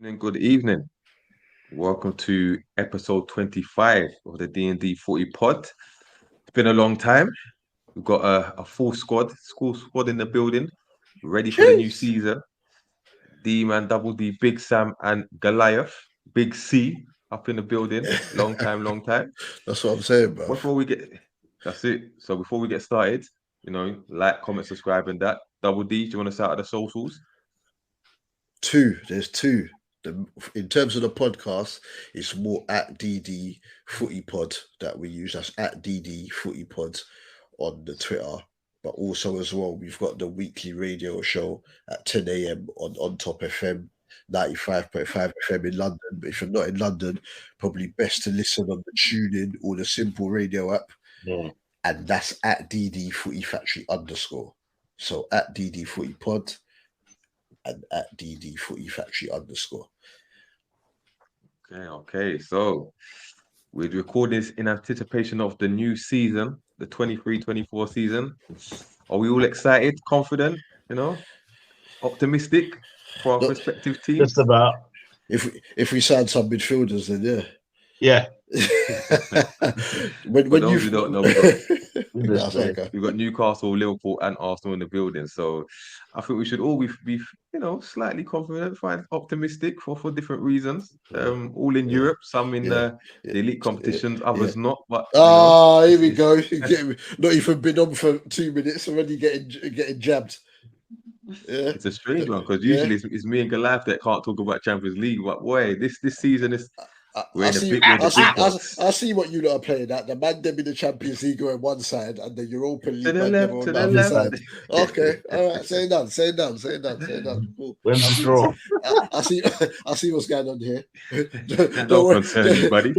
Good evening. Welcome to episode 25 of the D&D Footy pod. It's been a long time. We've got a full squad in the building, ready for the new Jeez. season. D-Man, Double D, Big Sam, and Goliath, Big C, up in the building. Long time. That's what I'm saying, bro. Before we get, that's it. So before we get started, like, comment, subscribe, and that. Double D, do you want to shout out the socials? There's two. In terms of the podcast, it's more at DD Footy Pod that we use. That's at DD Footy Pod on the Twitter. But also as well, we've got the weekly radio show at 10 a.m. on Top FM, 95.5 FM in London. But if you're not in London, probably best to listen on the TuneIn or the Simple Radio app. Yeah. And that's at DD Footy Factory _. So at DD Footy Pod and at DD Footy Factory _. Okay. So we're recording this in anticipation of the new season, the 23-24 season. Are we all excited, confident, optimistic for our respective teams? Just about. If we sign some midfielders, then yeah. Yeah. when you don't know, we've got Newcastle, Liverpool, and Arsenal in the building. So I think we should all be slightly confident, fine, optimistic for different reasons. All in Europe, some in the elite competitions, others not. But here we go. Not even been on for 2 minutes already getting jabbed. Yeah. It's a strange one because usually it's me and Goliath that can't talk about Champions League. But boy, this season is. I see what you lot are playing at. The man them in the Champions League are on one side and the Europa League to the left, on to the the left. side. Okay, all right. Say it down. Cool. When's the draw? I see what's going on here. Don't concern anybody.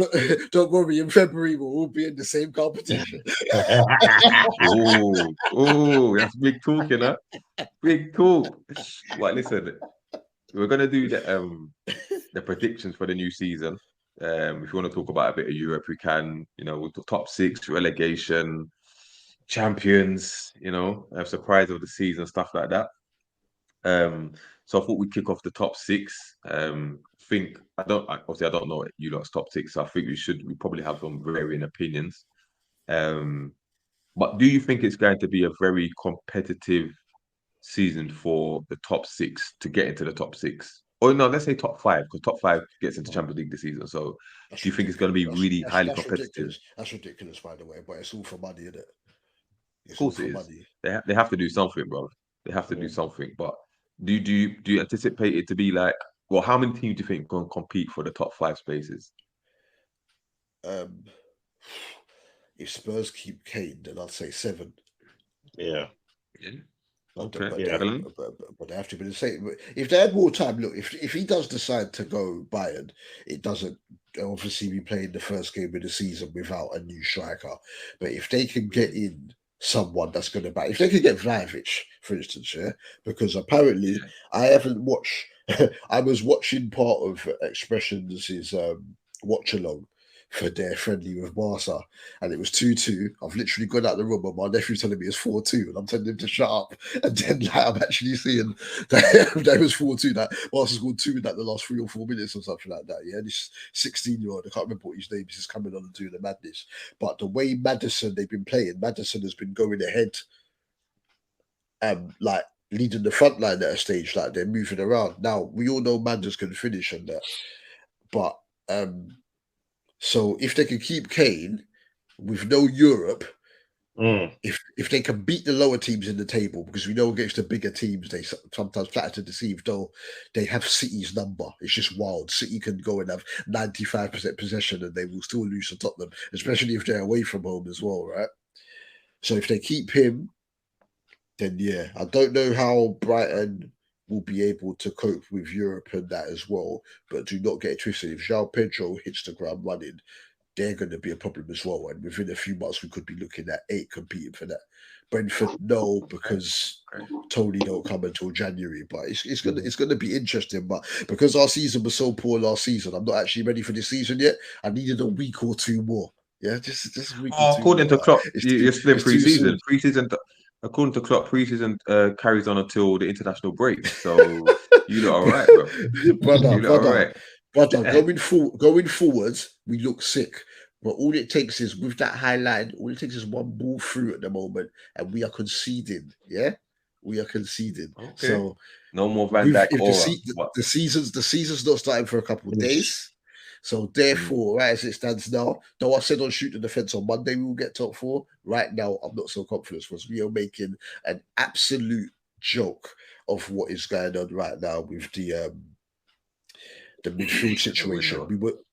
Don't worry. In February, we'll all be in the same competition. Oh, that's big talk, Big talk. Well, listen, we're gonna do the predictions for the new season. If you want to talk about a bit of Europe, we can. With the top 6, relegation, champions. Surprise of the season, stuff like that. So I thought we'd kick off the top 6. I don't know you lot's top 6. So I think we probably have some varying opinions. But do you think it's going to be a very competitive season for the top 6 to get into the top 6? Or no, let's say top 5, because top 5 gets into Champions League this season. So do you think it's going to be really highly competitive? That's ridiculous, by the way, but it's all for money, isn't it? Of course it is. Money. They have to do something, bro. They have to do something. But do you anticipate it to be like, well, how many teams do you think can compete for the top 5 spaces? If Spurs keep Kane, then I'd say 7. Yeah. Okay. But they have to be the same. If they had more time, look, if he does decide to go Bayern, it doesn't obviously be playing the first game of the season without a new striker. But if they can get in someone that's going to back, if they can get Vlahovic, for instance, because apparently I haven't watched. I was watching part of Expressions' watch along for their friendly with Barca, and it was 2-2. I've literally gone out the room and my nephew's telling me it's 4-2, and I'm telling him to shut up. And then I'm actually seeing that was 4-2. That Barca scored 2 in the last 3 or 4 minutes or something like that. Yeah, this 16-year-old, I can't remember what his name is coming on and doing the madness. But the way they've been playing, Maddison has been going ahead, like leading the front line at a stage, like they're moving around. Now we all know Manders can finish on that, but so if they can keep Kane with no Europe, if they can beat the lower teams in the table, because we know against the bigger teams they sometimes flatter to deceive, though they have City's number. It's just wild. City can go and have 95% possession and they will still lose to Tottenham, especially if they're away from home as well, right? So if they keep him, then I don't know how Brighton will be able to cope with Europe and that as well. But do not get it twisted. If João Pedro hits the ground running, they're going to be a problem as well. And within a few months, we could be looking at 8 competing for that. Brentford, no, because Tony don't come until January. But it's going to be interesting. But because our season was so poor last season, I'm not actually ready for this season yet. I needed a week or 2 more. Yeah, just a week. According to Klopp, you're still pre-season. according to Klopp, preseason carries on until the international break. So you look all right, bro. brother, You look all right. going forwards, we look sick. But all it takes is with that high line, all it takes is one ball through at the moment, and we are conceding. Yeah, we are conceding. Okay. So No more Van Dijk if aura. the season's not starting for a couple of days. So therefore, right as it stands now, though I said on Shoot the Defence on Monday we will get top 4. Right now, I'm not so confident because we are making an absolute joke of what is going on right now with the midfield situation.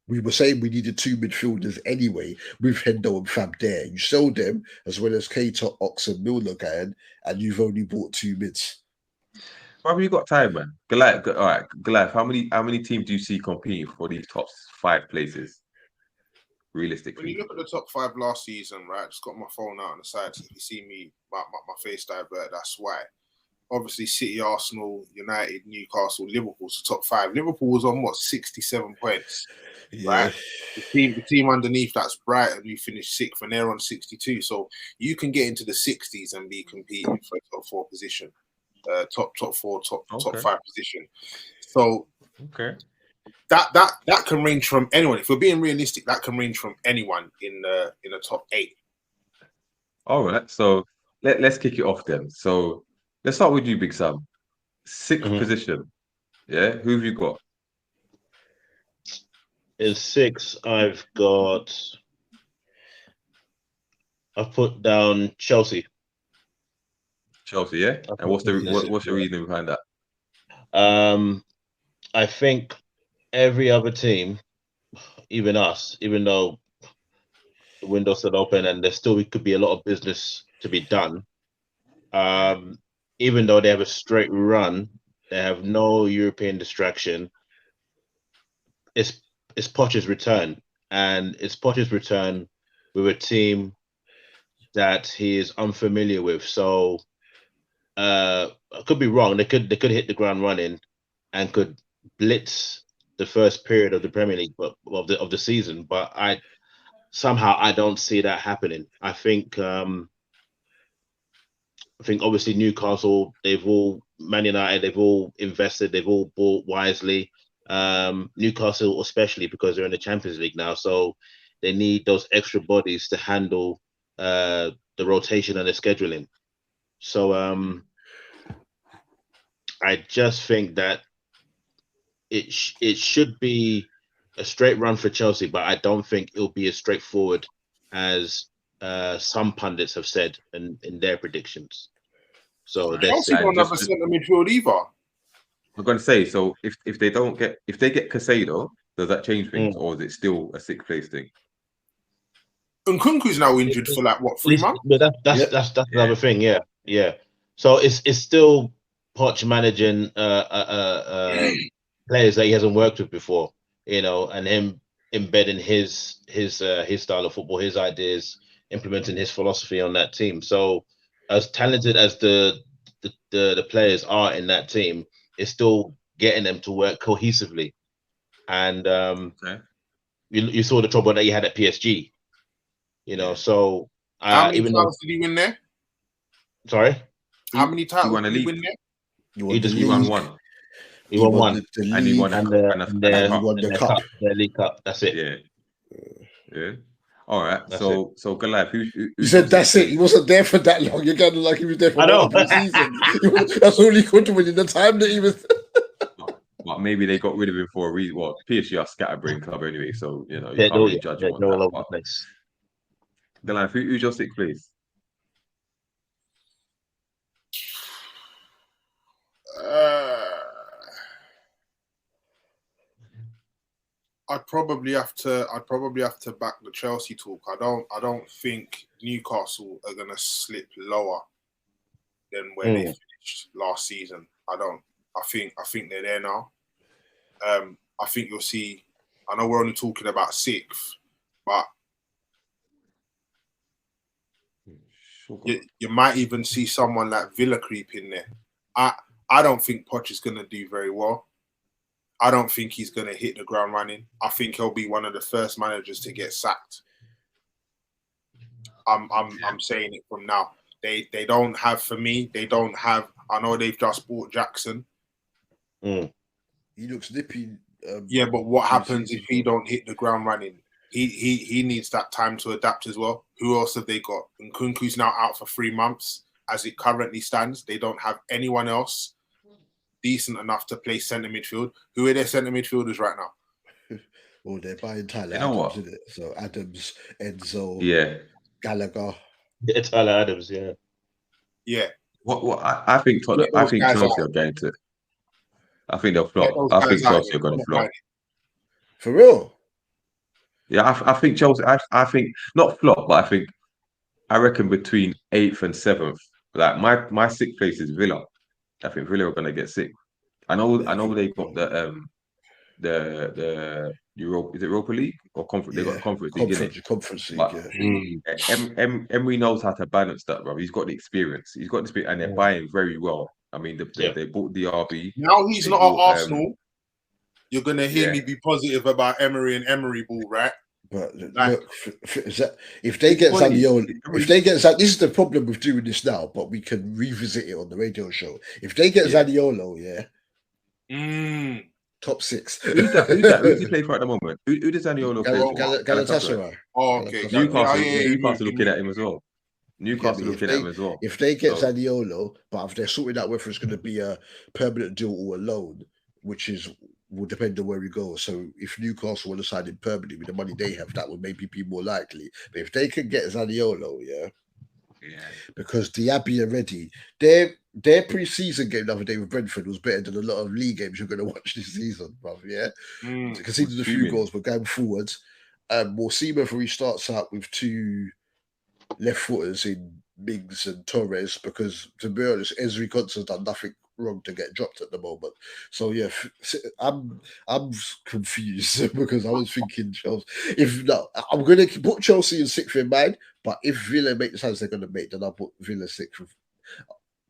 We were saying we needed 2 midfielders anyway with Hendo and Fab there. You sold them as well as Keita, Ox and Milner going, and you've only bought 2 mids. Have you got time, man? Goliath, all right, Goliath. How many teams do you see competing for these top 5 places? When Realistically, you look at the top 5 last season, right? Just got my phone out on the side. If you see me, my face divert, that's why. Obviously, City, Arsenal, United, Newcastle, Liverpool's the top 5. Liverpool was on 67 points, right? The team underneath, that's Brighton, who finished 6th, and they're on 62. So you can get into the 60s and be competing for a top 4 position, top 4, top 5 position. So that can range from anyone. If we're being realistic, that can range from anyone in the top 8. all right. So let's kick it off then. So let's start with you, Big Sam. 6th position. Yeah, who have you got? In 6, I've put down Chelsea. Chelsea, yeah. And what's your reason behind that? I think every other team, even us, even though the window's still open and there still could be a lot of business to be done, even though they have a straight run, they have no European distraction. It's Poch's return, and it's Poch's return with a team that he is unfamiliar with. So I could be wrong. They could hit the ground running and could blitz the first period of the Premier League, but of the season. But I don't see that happening. I think obviously Newcastle, Man United, they've all invested, they've all bought wisely. Newcastle especially because they're in the Champions League now, so they need those extra bodies to handle the rotation and the scheduling. So I just think that it should be a straight run for Chelsea, but I don't think it'll be as straightforward as some pundits have said in their predictions. So Chelsea don't have a centre midfield either. I'm going to say, so if they get Casado, does that change things, or is it still a 6th place thing? Nkunku's now injured for 3 months. But that's another thing, yeah. So it's still Poch managing players that he hasn't worked with before, and him embedding his style of football, his ideas, implementing his philosophy on that team. So as talented as the players are in that team, it's still getting them to work cohesively. And you saw the trouble that he had at PSG, so how many titles did he win there? Sorry? How many titles did he win there? He won one. He won one. And he won the cup. The League Cup. That's it. Yeah. All right. So Goliath, who you said that's it. He wasn't there for that long. You're kind of like he was there for one season. That's all he could win in the time that he was. Well, maybe they got rid of him for a reason. Well, PSG are scatterbrain club anyway, so you can't really judge him on all that over part. the place. Goliath, who's your 6th place? I'd probably have to back the Chelsea talk. I don't think Newcastle are gonna slip lower than where they finished last season. I don't. I think they're there now. I think you'll see. I know we're only talking about 6th, but you might even see someone like Villa creep in there. I don't think Poch is gonna do very well. I don't think he's going to hit the ground running. I think he'll be one of the first managers to get sacked. I'm saying it from now. They don't have, for me, they don't have. I know they've just bought Jackson. He looks nippy. Yeah, but what happens if he don't hit the ground running? He needs that time to adapt as well. Who else have they got? Nkunku's now out for 3 months. As it currently stands, they don't have anyone else decent enough to play centre midfield. Who are their centre midfielders right now? Well, they're buying Tyler You know Adams, what? isn't it? So Adams, Enzo, Yeah. Gallagher. Yeah, Tyler Adams, yeah. Yeah. What I think Get I those think guys Chelsea out. are going to. I think they'll Get flop. those I guys think out Chelsea here. are going to Not flop. buying For real? Yeah, I think Chelsea. I think not flop, but I reckon between 8th and 7th. Like my 6th place is Villa. I think Villa are going to get 6th. I know they got the Europa. Is it Europa League or Conference? They got the Conference League, innit? Conference League, But Emery knows how to balance that, bro. He's got the experience. He's got the experience, and they're buying very well. I mean, they bought DRB. Now he's They not bought, at Arsenal. You're gonna hear me be positive about Emery and Emery ball, right? But Like, look, if they get Zaniolo, this is the problem with doing this now, but we can revisit it on the radio show. If they get Zaniolo, top 6. Who's that? Who's he playing for at the moment? Who does Zaniolo play for? Galatasaray. Oh, okay. Newcastle looking at him as well. Newcastle looking at him as well. If they get Zaniolo, but if they're sorting out whether it's going to be a permanent deal or a loan, which will depend on where we go. So if Newcastle want to sign him permanently with the money they have, that would maybe be more likely. But if they can get Zaniolo, because Diaby are ready. Their pre-season game the other day with Brentford was better than a lot of league games you're going to watch this season, bruv. Conceded a few goals, but going forwards, we'll see whether he starts out with 2 left footers in Mings and Torres, because to be honest, Ezri Konsa's done nothing wrong to get dropped at the moment. So I'm confused because I was thinking Chelsea. If not, I'm going to put Chelsea in 6th in mind, but if Villa make the signs they're going to make, then I'll put Villa 6th.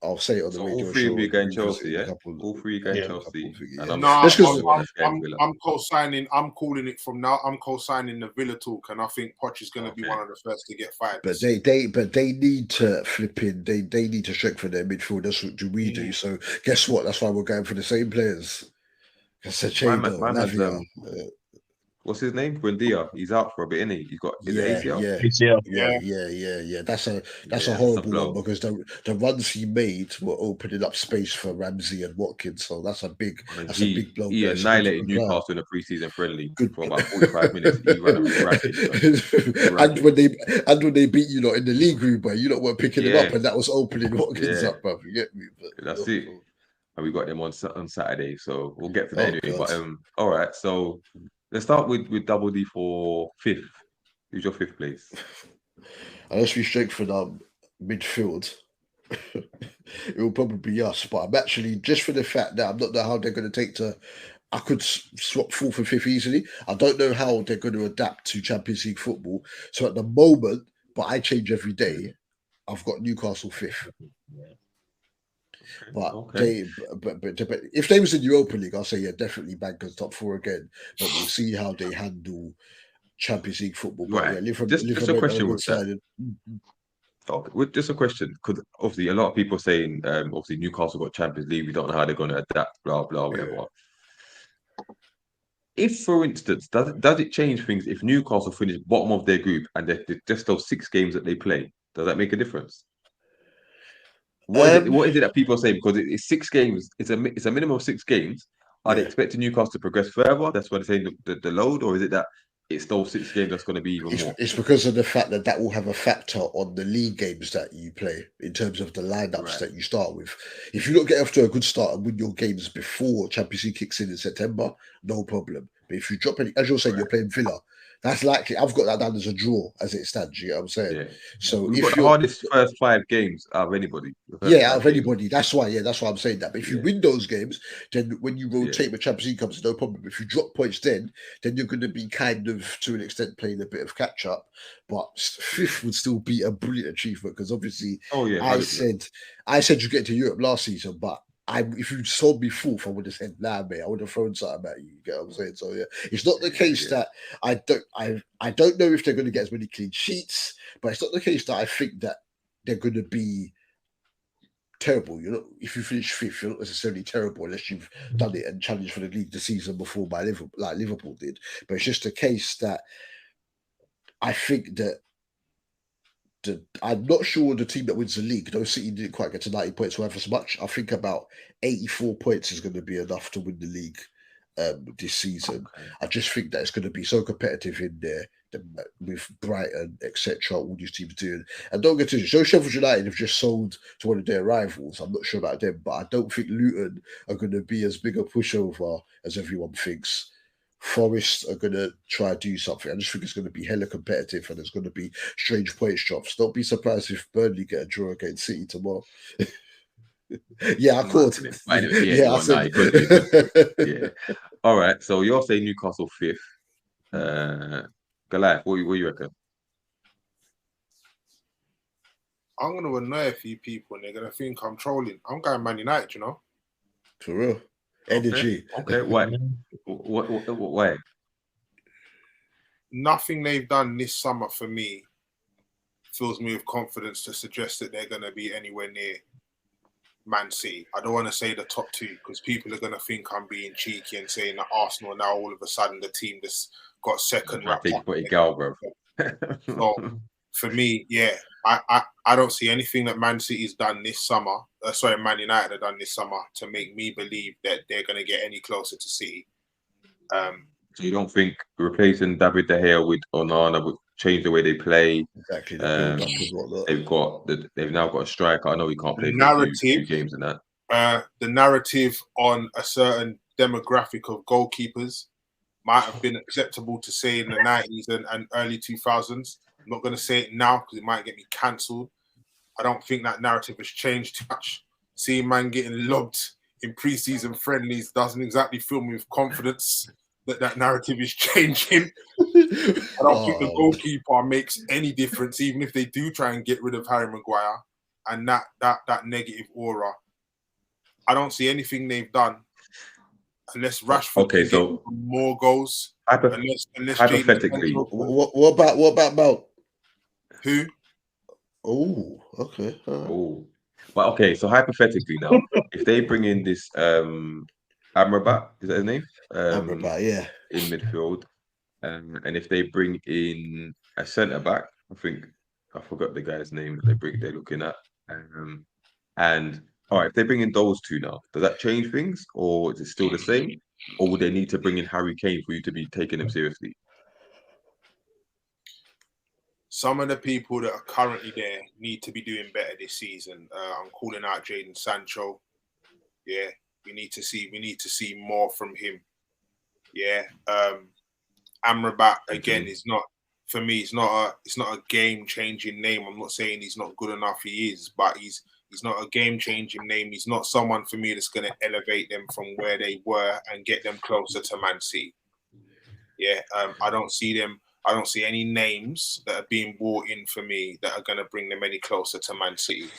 I'll say it on the radio. All 3 of you going Chelsea, yeah? All 3 going Chelsea. I'm co-signing. I'm calling it from now. I'm co-signing the Villa talk, and I think Poch is going to be one of the first to get fired. But they need to flip in. They need to strengthen their midfield. That's what we do. So guess what? That's why we're going for the same players. What's his name? Buendia. He's out for a bit, isn't he? He's got his ACL. Yeah. That's a horrible one, because the runs he made were opening up space for Ramsey and Watkins. So that's a big blow. He annihilated Newcastle in a pre-season friendly for about 45 minutes. He ran a racket. And when they beat you lot in the league group, where you lot weren't picking him up, and that was opening Watkins up, bro. You get me? But that's it. And we got them on Saturday, so we'll get to that anyway. God. But all right, so let's start with Dubul Dee for 5th. Who's your 5th place? Unless we strengthen our midfield, it will probably be us. But I'm actually, just for the fact that I'm not know how they're going to take to, I could swap 4th and 5th easily. I don't know how they're going to adapt to Champions League football. So at the moment, but I change every day, I've got Newcastle 5th. But but if they was in Europa League, I'll say definitely bankers top 4 again. But we'll see how they handle Champions League football. Right. Just a question with that. Okay, with just a question, because obviously a lot of people saying obviously Newcastle got Champions League, we don't know how they're going to adapt, blah blah, whatever. If, for instance, does it change things if Newcastle finish bottom of their group and they're just those 6 games that they play? Does that make a difference? What is it that people are saying? Because it's 6 games, it's a minimum of 6 games. Are they expecting Newcastle to progress further? That's why they're saying the load, or is it that it's those 6 games that's going to be even more? It's because of the fact that will have a factor on the league games that you play in terms of the lineups that you start with. If you don't get off to a good start and win your games before Champions League kicks in September, no problem. But if you drop any, as you're saying, you're playing Villa, that's likely. I've got that down as a draw as it stands. You know what I'm saying? Yeah. So we've got the hardest first 5 games out of anybody. Out of anybody. That's why I'm saying that. But if you win those games, then when you rotate with Champions League comes, no problem. If you drop points then you're going to be kind of, to an extent, playing a bit of catch up. But 5th would still be a brilliant achievement, because obviously I said you get to Europe last season, but if you sold me 4th, I would have said, nah, mate, I would have thrown something at you. You get what I'm saying? So it's not the case that I don't know if they're going to get as many clean sheets, but it's not the case that I think that they're going to be terrible. You know, if you finish fifth, you're not necessarily terrible unless you've done it and challenged for the league the season before by Liverpool, like Liverpool did. But it's just a case that I think that I'm not sure the team that wins the league, though City didn't quite get to 90 points worth as much. I think about 84 points is going to be enough to win the league this season. Okay. I just think that it's going to be so competitive in there with Brighton, etc. All these teams doing, and don't get to so Sheffield United have just sold to one of their rivals. I'm not sure about them, but I don't think Luton are going to be as big a pushover as everyone thinks. Forest are going to try to do something. I just think it's going to be hella competitive and there's going to be strange points drops. Don't be surprised if Burnley get a draw against City tomorrow. Yeah, I called. Yeah, I said. Yeah. All right. So you're saying Newcastle 5th. Goliath, what you reckon? I'm going to annoy a few people and they're going to think I'm trolling. I'm going Man United, you know? For real. Energy. Okay. Why? Why? Nothing they've done this summer for me fills me with confidence to suggest that they're going to be anywhere near Man City. I don't want to say the top 2 because people are going to think I'm being cheeky and saying that Arsenal now all of a sudden the team that's got second. I think put it go, bro. So for me, yeah, I don't see anything that Man City's done this summer. Man United have done this summer to make me believe that they're going to get any closer to City. So you don't think replacing David De Gea with Onana would change the way they play? Exactly. They've now got a striker. I know he can't play two games in that. The narrative on a certain demographic of goalkeepers might have been acceptable to say in the 90s and early 2000s. I'm not going to say it now because it might get me cancelled. I don't think that narrative has changed too much. Seeing man getting lobbed in pre-season friendlies doesn't exactly fill me with confidence that narrative is changing. I don't think the goalkeeper makes any difference, even if they do try and get rid of Harry Maguire and that negative aura. I don't see anything they've done unless Rashford can get more goals. Hypothetically, what about Mount? Who? Oh, okay. Oh, but okay. So hypothetically, now, if they bring in this Amrabat, is that his name? Amrabat, yeah, in midfield, and if they bring in a centre back, I think I forgot the guy's name that they're looking at, and all right, if they bring in those 2 now, does that change things, or is it still the same, or would they need to bring in Harry Kane for you to be taking him seriously? Some of the people that are currently there need to be doing better this season. I'm calling out Jadon Sancho. Yeah, we need to see more from him. Yeah, Amrabat again is not for me. It's not a game-changing name. I'm not saying he's not good enough. He is, but he's not a game-changing name. He's not someone for me that's going to elevate them from where they were and get them closer to Man City. Yeah, I don't see any names that are being brought in for me that are going to bring them any closer to Man City.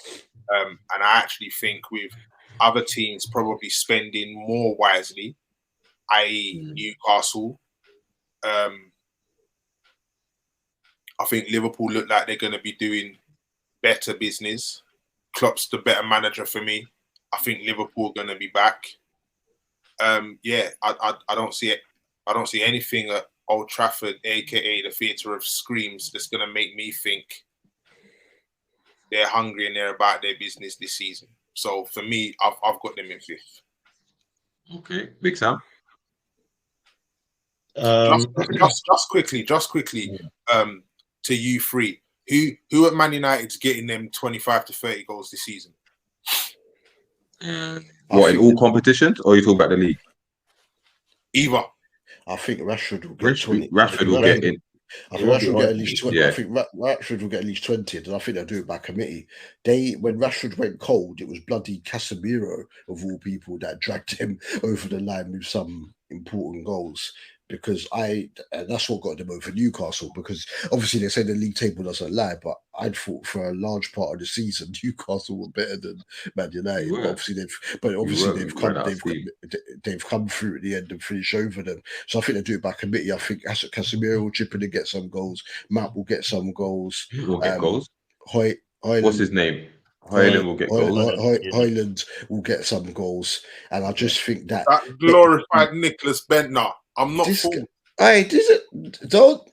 And I actually think with other teams probably spending more wisely, i.e. Newcastle, I think Liverpool look like they're going to be doing better business. Klopp's the better manager for me. I think Liverpool are going to be back. I don't see it. I don't see anything at Old Trafford, aka the Theatre of Screams, that's going to make me think they're hungry and they're about their business this season. So for me, I've got them in 5th. Okay, Big Sam. Just quickly, to you 3. Who at Man United's getting them 25 to 30 goals this season? What, in all competitions, or are you talking about the league? Either. I think Rashford will get 20. Rashford will get in. I think Rashford will get at least 20. Yeah. I think Rashford will get at least 20, and I think they'll do it by committee. When Rashford went cold, it was bloody Casemiro, of all people, that dragged him over the line with some important goals. Because that's what got them over Newcastle. Because obviously they say the league table doesn't lie, but I'd thought for a large part of the season Newcastle were better than Man United. But they've come through at the end and finished over them. So I think they do it by committee. I think Casemiro will chip in and get some goals. Matt will get some goals. Who will get goals? Hoyt What's his name? Highland will get goals. Highland will get some goals, and I just think that glorified Nicholas Bentner. I'm not fooled. Hey, don't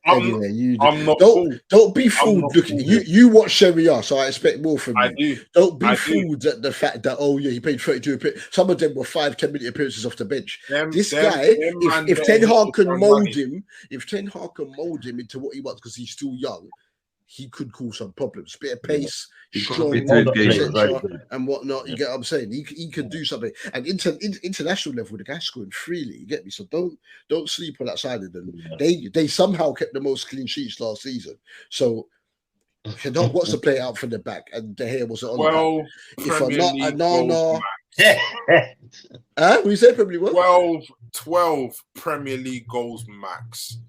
be fooled. Look, you watch Serie A, so I expect more from you. Don't be fooled at the fact that he played 32 appearances. Some of them were 5-10 minute appearances off the bench. If Ten Hag can mold him, into what he wants because he's still young, he could cause some problems. Bit of pace, strong, and whatnot. You get what I'm saying? He can do something. And international level, the guy's scoring freely. You get me? So don't sleep on that side of them. They somehow kept the most clean sheets last season. So you don't watch the play out from the back, and De Gea wasn't on that. We said probably what? 12 Premier League goals max.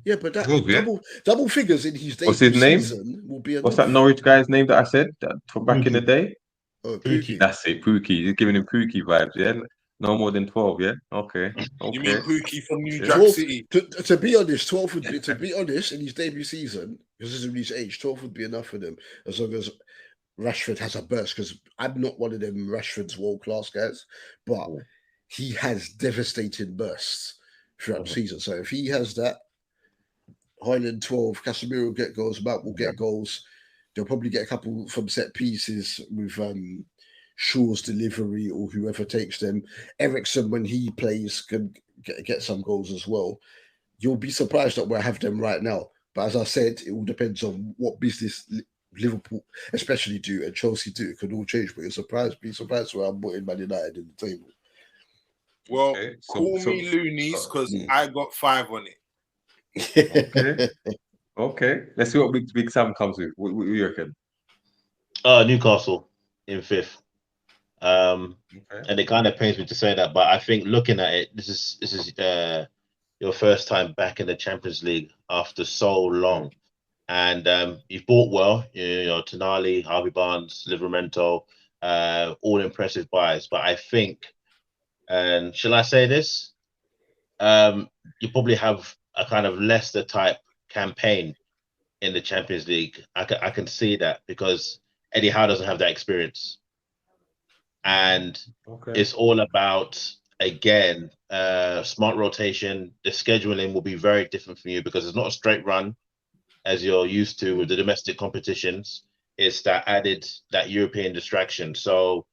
Yeah, but that double figures in his What's his name? Will be enough. What's that Norwich guy's name that I said from back in the day? Oh, Pookie. That's it, Pookie. You're giving him Pookie vibes, yeah? No more than 12, yeah? Okay. You mean Pookie from New Jack City? To be honest, 12 would be, to be honest, in his debut season, because this is his age, 12 would be enough for them, as long as Rashford has a burst, because I'm not one of them Rashford's world-class guys, but he has devastating bursts throughout the season. So if he has that, Highland 12, Casemiro will get goals, Mount will get goals. They'll probably get a couple from set pieces with Shaw's delivery or whoever takes them. Ericsson, when he plays, can get some goals as well. You'll be surprised that we'll have them right now. But as I said, it all depends on what business Liverpool especially do and Chelsea do. It could all change, but be surprised where I'm putting Man United in the table. Well, call me loonies because I got 5 on it. Okay. Let's see what Big Sam comes with. What do you reckon? Newcastle in 5th. And it kind of pains me to say that, but I think looking at it, this is your first time back in the Champions League after so long, and you've bought well. You know, Tonali, Harvey Barnes, Livramento, all impressive buys. But I think, and shall I say this? You probably have a kind of Leicester type campaign in the Champions League. I can see that because Eddie Howe doesn't have that experience. And it's all about, again, smart rotation. The scheduling will be very different for you because it's not a straight run as you're used to with the domestic competitions. It's that European distraction. So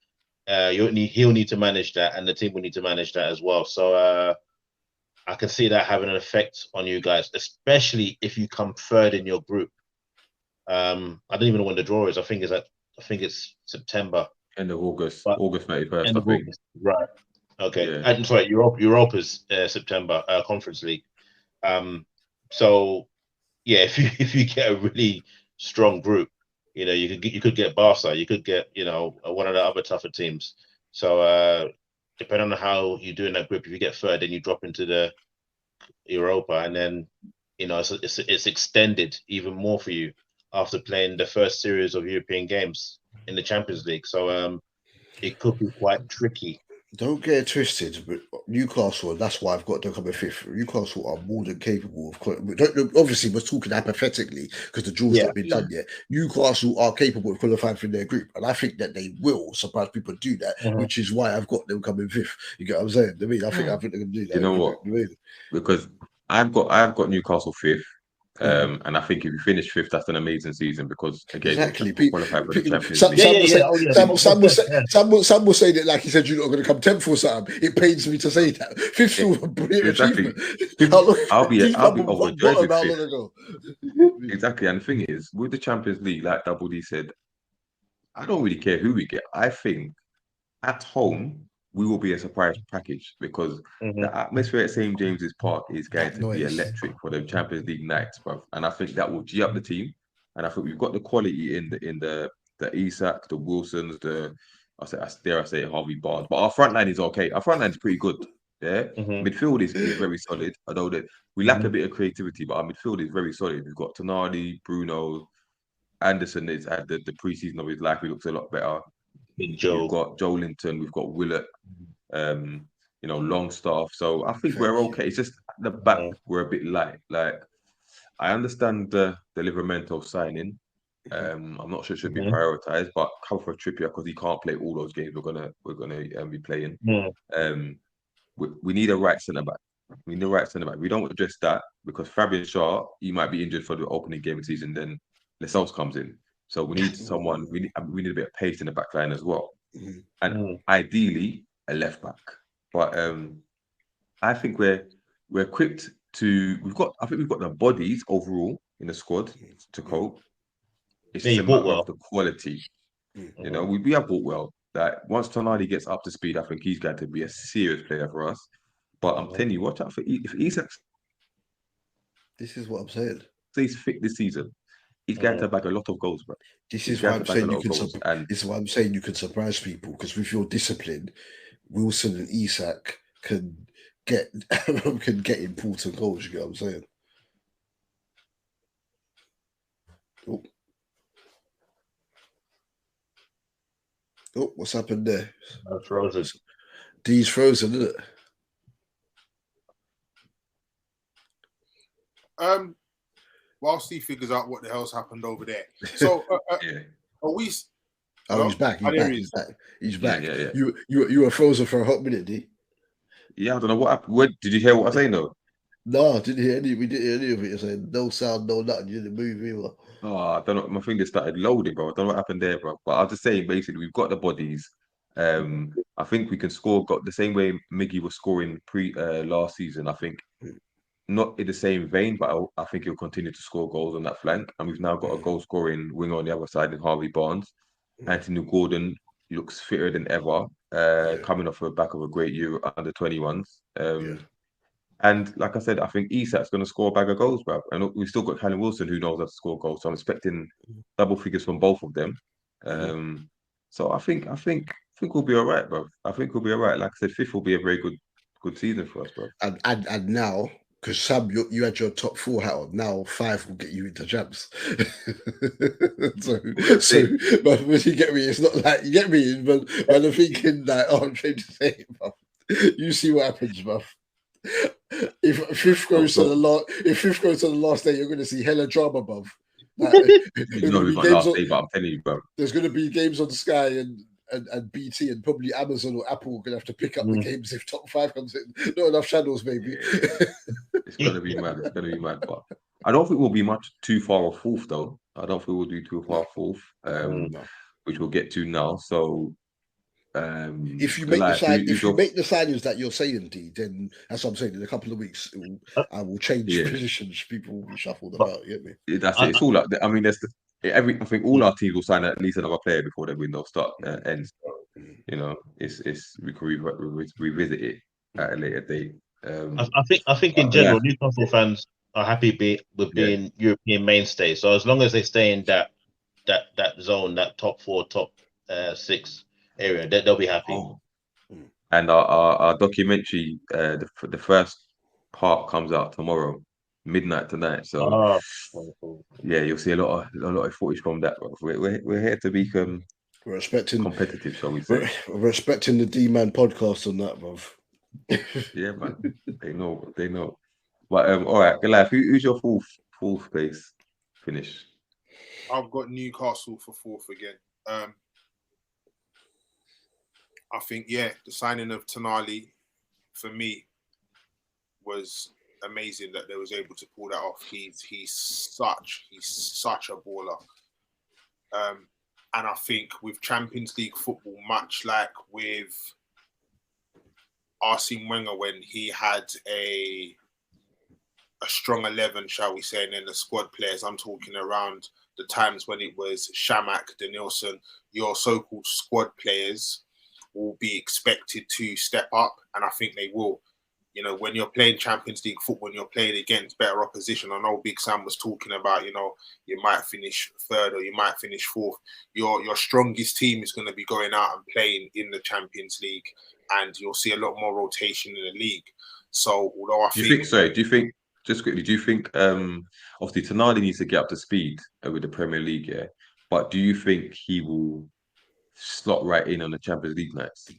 he'll need to manage that, and the team will need to manage that as well. So I can see that having an effect on you guys, especially if you come third in your group. I don't even know when the draw is. I think it's September. End of August. August 31st, I think. Right. Okay. Yeah. I'm sorry, Europa's September Conference League. So yeah, if you get a really strong group, you know, you could get Barca, you could get, you know, one of the other tougher teams. So depending on how you do in that group, if you get third, then you drop into the Europa, and then, you know, it's extended even more for you after playing the first series of European games in the Champions League. So it could be quite tricky. Don't get it twisted, but Newcastle, that's why I've got them coming 5th. Newcastle are more than capable of. Obviously, we're talking hypothetically because the draw's not been done yet. Newcastle are capable of qualifying for their group, and I think that they will surprise people do that, which is why I've got them coming 5th. You get what I'm saying? I mean, I think they're going to do that. You know what? Because I've got Newcastle 5th. And I think if you finish 5th, that's an amazing season because again, qualify for the Champions League. Some will say that, like he said, you're not going to come 10th or something. It pains me to say that. 5th is a brilliant achievement. I'll be overjoyed with 5th. Exactly, and the thing is, with the Champions League, like Dubul Dee said, I don't really care who we get. I think at home we will be a surprise package because the atmosphere at St. James's Park is going to be electric for the Champions League nights, bro. And I think that will G up the team. And I think we've got the quality in the Isak, the Wilsons, I say Harvey Barnes. But our front line is okay. Our front line is pretty good. Yeah, midfield is very solid. Although that we lack a bit of creativity, but our midfield is very solid. We've got Tonali, Bruno, Anderson is at the preseason of his life. He looks a lot better. We've got Joelinton, we've got Willett, you know, Longstaff. So I think we're okay. It's just at the back we're a bit light. Like I understand the Livramento signing, I'm not sure it should be Mhm. prioritized, but cover for Trippier because he can't play all those games we're gonna be playing. Mm. We need a right centre back. We need a right centre back. We don't address that because Fabian Shaw, he might be injured for the opening game of the season. Then Lascelles comes in, so we need someone. We need a bit of pace in the back line as well, and ideally a left back. But I think we're equipped to. I think we've got the bodies overall in the squad to cope. It's Yeah, just you a bought matter of well. the quality. You know, we have bought well. That once Tonali gets up to speed, I think he's going to be a serious player for us. But I'm telling you, watch out for if Isak This is what I'm saying. stays fit this season, he's going to bag a lot of goals, bro. This He's is why going I'm to bag a saying you lot of can. goals. And This is why I'm saying you can surprise people because with your discipline, Wilson and Isak can get important goals. You get what I'm saying? Oh, what's happened there? Frozen. D's frozen, isn't it? Whilst he figures out what the hell's happened over there. So yeah. are we? Oh, Hello? he's back. He's back. Yeah. You were frozen for a hot minute, D. Yeah, I don't know what happened. What did you hear? What I was saying though? No, I didn't hear any. We didn't hear any of it. You're saying no sound, no nothing. You didn't move either. Oh, I don't know. My finger started loading, bro. I don't know what happened there, bro. But I was just saying, basically, we've got the bodies. I think we can score. Got the same way Miggy was scoring last season. I think not in the same vein, but I think he'll continue to score goals on that flank. And we've now got a goal scoring winger on the other side in Harvey Barnes. Anthony Gordon looks fitter than ever, coming off the back of a great Euro under 21s. And like I said, I think Isak's going to score a bag of goals, bro. And we've still got Callum Wilson who knows how to score goals. So I'm expecting double figures from both of them. So I think we'll be all right, bro. I think we'll be all right. Like I said, fifth will be a very good season for us, bro. And now, because Sam, you had your top 4 hat on. Now 5 will get you into jams. so, but when you get me, it's not like you get me. But I'm thinking that I'm trying to say, bro, you see what happens, bro. If fifth goes to the last day, you're going to see hella drama, above. Like, I'm telling you, bro. There's going to be games on Sky and BT and probably Amazon or Apple are going to have to pick up the games if top 5 comes in. Not enough channels, maybe. It's going to be mad. It's going to be mad. But I don't think we'll be much too far off fourth, though. I don't think we'll do too far off fourth, which we'll get to now. So. If you make the signings that you're saying, D, then that's what I'm saying. In a couple of weeks, I will change positions. People will be shuffled about. You get me? That's it. It's all like I mean, I think all our teams will sign at least another player before the window ends. You know, we can revisit it at a later date. I think in general, Newcastle fans are happy with being European mainstays. So as long as they stay in that zone, that top 4, top 6. area, they'll be happy. And our documentary, the first part comes out tomorrow, midnight tonight. So you'll see a lot of footage from that. We're here to be we're expecting competitive, shall we say? We're expecting the D-Man podcast on that, bruv. Yeah, man. They know. But all right, Goliath, who's your fourth place finish? I've got Newcastle for 4th again. I think, the signing of Tonali, for me, was amazing that they was able to pull that off. He's such a baller. And I think with Champions League football, much like with Arsene Wenger when he had a strong 11, shall we say, and then the squad players, I'm talking around the times when it was Shamak, Denilson, your so-called squad players will be expected to step up, and I think they will. You know, when you're playing Champions League football, when you're playing against better opposition, I know Big Sam was talking about, you might finish 3rd or you might finish 4th. Your strongest team is going to be going out and playing in the Champions League, and you'll see a lot more rotation in the league. So, although do you think obviously Tonali needs to get up to speed with the Premier League, but do you think he will slot right in on the Champions League nights?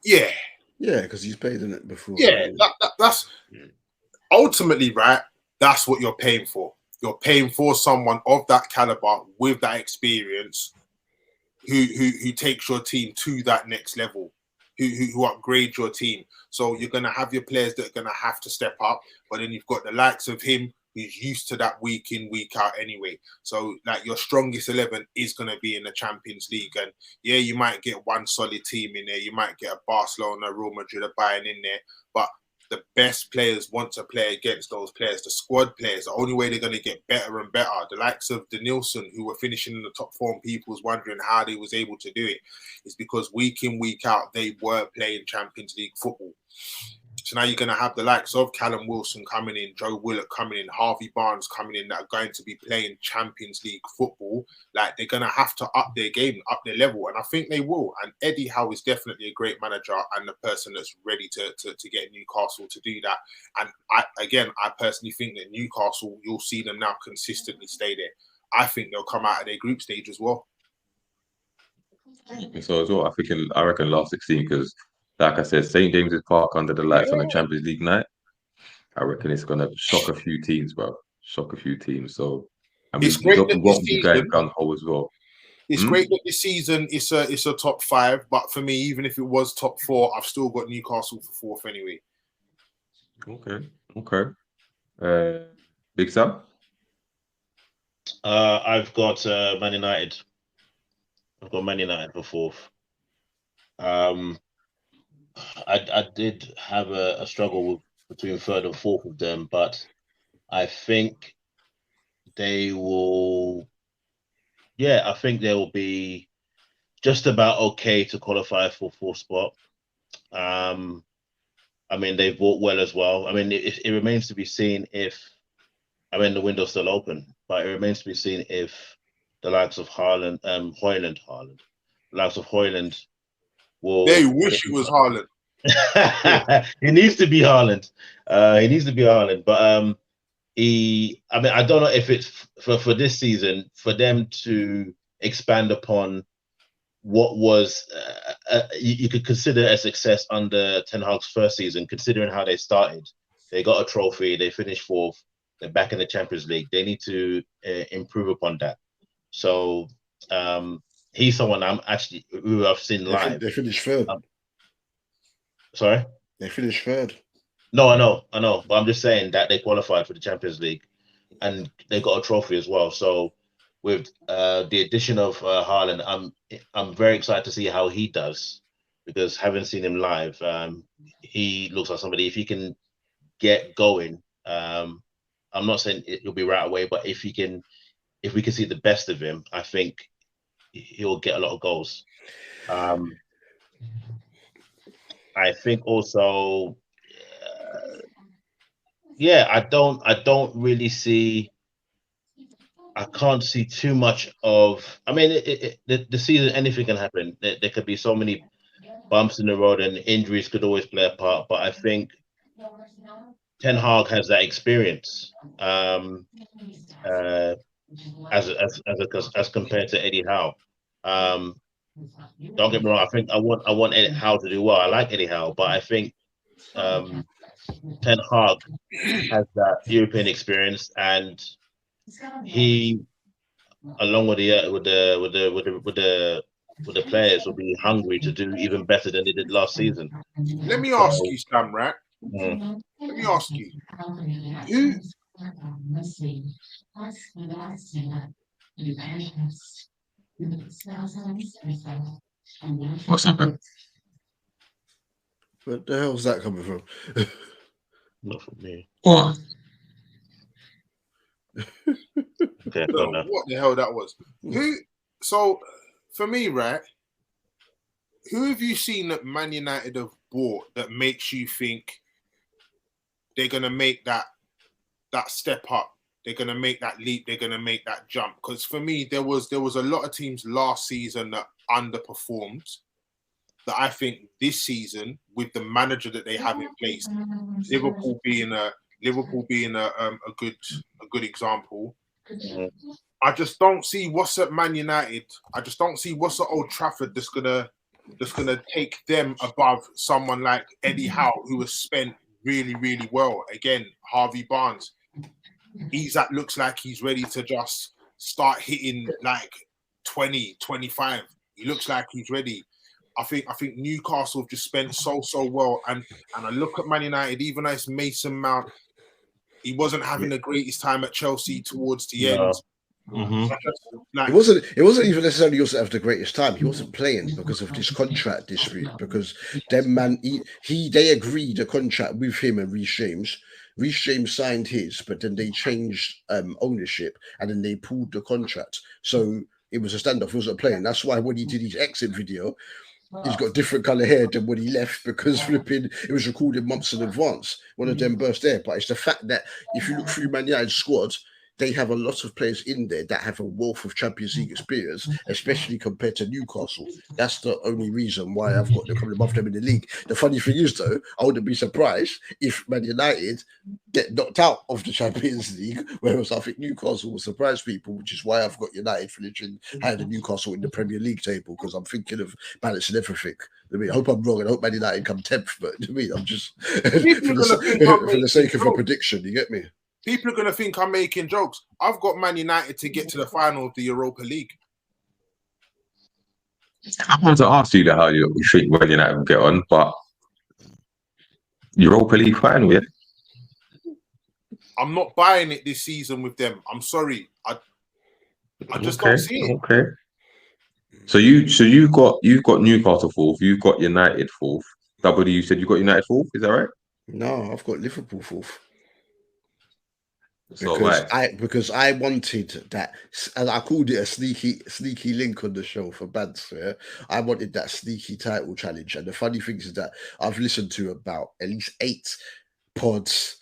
Yeah, because he's played in it before. Yeah, that's ultimately right. That's what you're paying for. you're paying for someone of that caliber with that experience who takes your team to that next level, who upgrades your team. So you're going to have your players that are going to have to step up, but then you've got the likes of him who's used to that week in, week out anyway. So like your strongest 11 is going to be in the Champions League. And yeah, you might get one solid team in there. You might get a Barcelona, Real Madrid, a Bayern in there, but the best players want to play against those players, the squad players. The only way they're going to get better and better, the likes of Denilson, who were finishing in the top 4 and people was wondering how they was able to do it, is because week in, week out, they were playing Champions League football. So now you're going to have the likes of Callum Wilson coming in, Joe Willock coming in, Harvey Barnes coming in that are going to be playing Champions League football. Like, they're going to have to up their game, up their level, and I think they will. And Eddie Howe is definitely a great manager and the person that's ready to get Newcastle to do that. And I personally think that Newcastle, you'll see them now consistently stay there. I think they'll come out of their group stage as well. So as well, I reckon last 16, because like I said, St. James's Park under the lights on a Champions League night. I reckon it's gonna shock a few teams, bro. Shock a few teams. So I mean, it's great that this season, going gung ho as well. It's great that this season it's a top 5, but for me, even if it was top 4, I've still got Newcastle for 4th anyway. Okay. Big Sam? I've got Man United. I've got Man United for 4th. I did have a struggle between 3rd and 4th of them, but I think they will. Yeah, I think they will be just about okay to qualify for 4th spot. I mean, they've bought well as well. I mean, it remains to be seen if. I mean, the window's still open, but it remains to be seen if the likes of Haaland, the likes of Højlund will. They wish it was Haaland. He needs to be Haaland. But I mean, I don't know if it's for this season for them to expand upon what was you could consider a success under Ten Hag's first season, considering how they started. They got a trophy, they finished 4th, they're back in the Champions League. They need to improve upon that. So he's someone who I've seen live. They finished 3rd. Sorry? They finished 3rd. No, I know. But I'm just saying that they qualified for the Champions League and they got a trophy as well. So with the addition of Haaland, I'm very excited to see how he does, because having seen him live, he looks like somebody, if he can get going, I'm not saying it'll be right away, but if we can see the best of him, I think he'll get a lot of goals. I think also, I can't see too much of. I mean, the season, anything can happen. There could be so many bumps in the road, and injuries could always play a part. But I think Ten Hag has that experience, as compared to Eddie Howe. Don't get me wrong. I think I want Eddie Howe to do well. I like Eddie Howe, but I think Ten Hag has that European experience, and he, along with the players, will be hungry to do even better than they did last season. Let me ask you, Sam, right? Let me ask you, who? What's happened? Where the hell's that coming from? Not from me. What? Okay, What the hell that was? Who? So, for me, right? Who have you seen that Man United have bought that makes you think they're gonna make that step up? They're gonna make that leap. They're gonna make that jump. Because for me, there was a lot of teams last season that underperformed. That I think this season, with the manager that they have in place, Liverpool being a good example. I just don't see what's at Man United. I just don't see what's at Old Trafford that's gonna take them above someone like Eddie Howe, who has spent really, really well. Again, Harvey Barnes. looks like he's ready to just start hitting like 20, 25. He looks like he's ready. I think Newcastle have just spent so well, and I look at Man United, even though it's Mason Mount, he wasn't having the greatest time at Chelsea towards the end. It wasn't even necessarily also have the greatest time. He wasn't playing because of this contract dispute. Because them man, they agreed a contract with him and Reece James. Reece James signed his, but then they changed ownership and then they pulled the contract. So it was a standoff. He wasn't playing. That's why when he did his exit video, he's got different colour hair than when he left because flipping it was recorded months in advance. One of them burst there. But it's the fact that if you look through Man United's squad, they have a lot of players in there that have a wealth of Champions League experience, especially compared to Newcastle. That's the only reason why I've got them coming above them in the league. The funny thing is, though, I wouldn't be surprised if Man United get knocked out of the Champions League, whereas I think Newcastle will surprise people, which is why I've got United finishing higher than Newcastle in the Premier League table, because I'm thinking of balancing everything. I mean, I hope I'm wrong, and I hope Man United come 10th, but I mean, I'm just for the sake of a prediction, you get me? People are going to think I'm making jokes. I've got Man United to get to the final of the Europa League. I wanted to ask you how you think Man United will get on, but Europa League final, yeah? I'm not buying it this season with them. I'm sorry. I just don't see it. Okay. So you've got Newcastle fourth, you've got United fourth. Dubul Dee, you said you got United fourth, is that right? No, I've got Liverpool fourth. So because I wanted that, and I called it a sneaky link on the show for Bads. Yeah? I wanted that sneaky title challenge, and the funny thing is that I've listened to about at least 8 pods,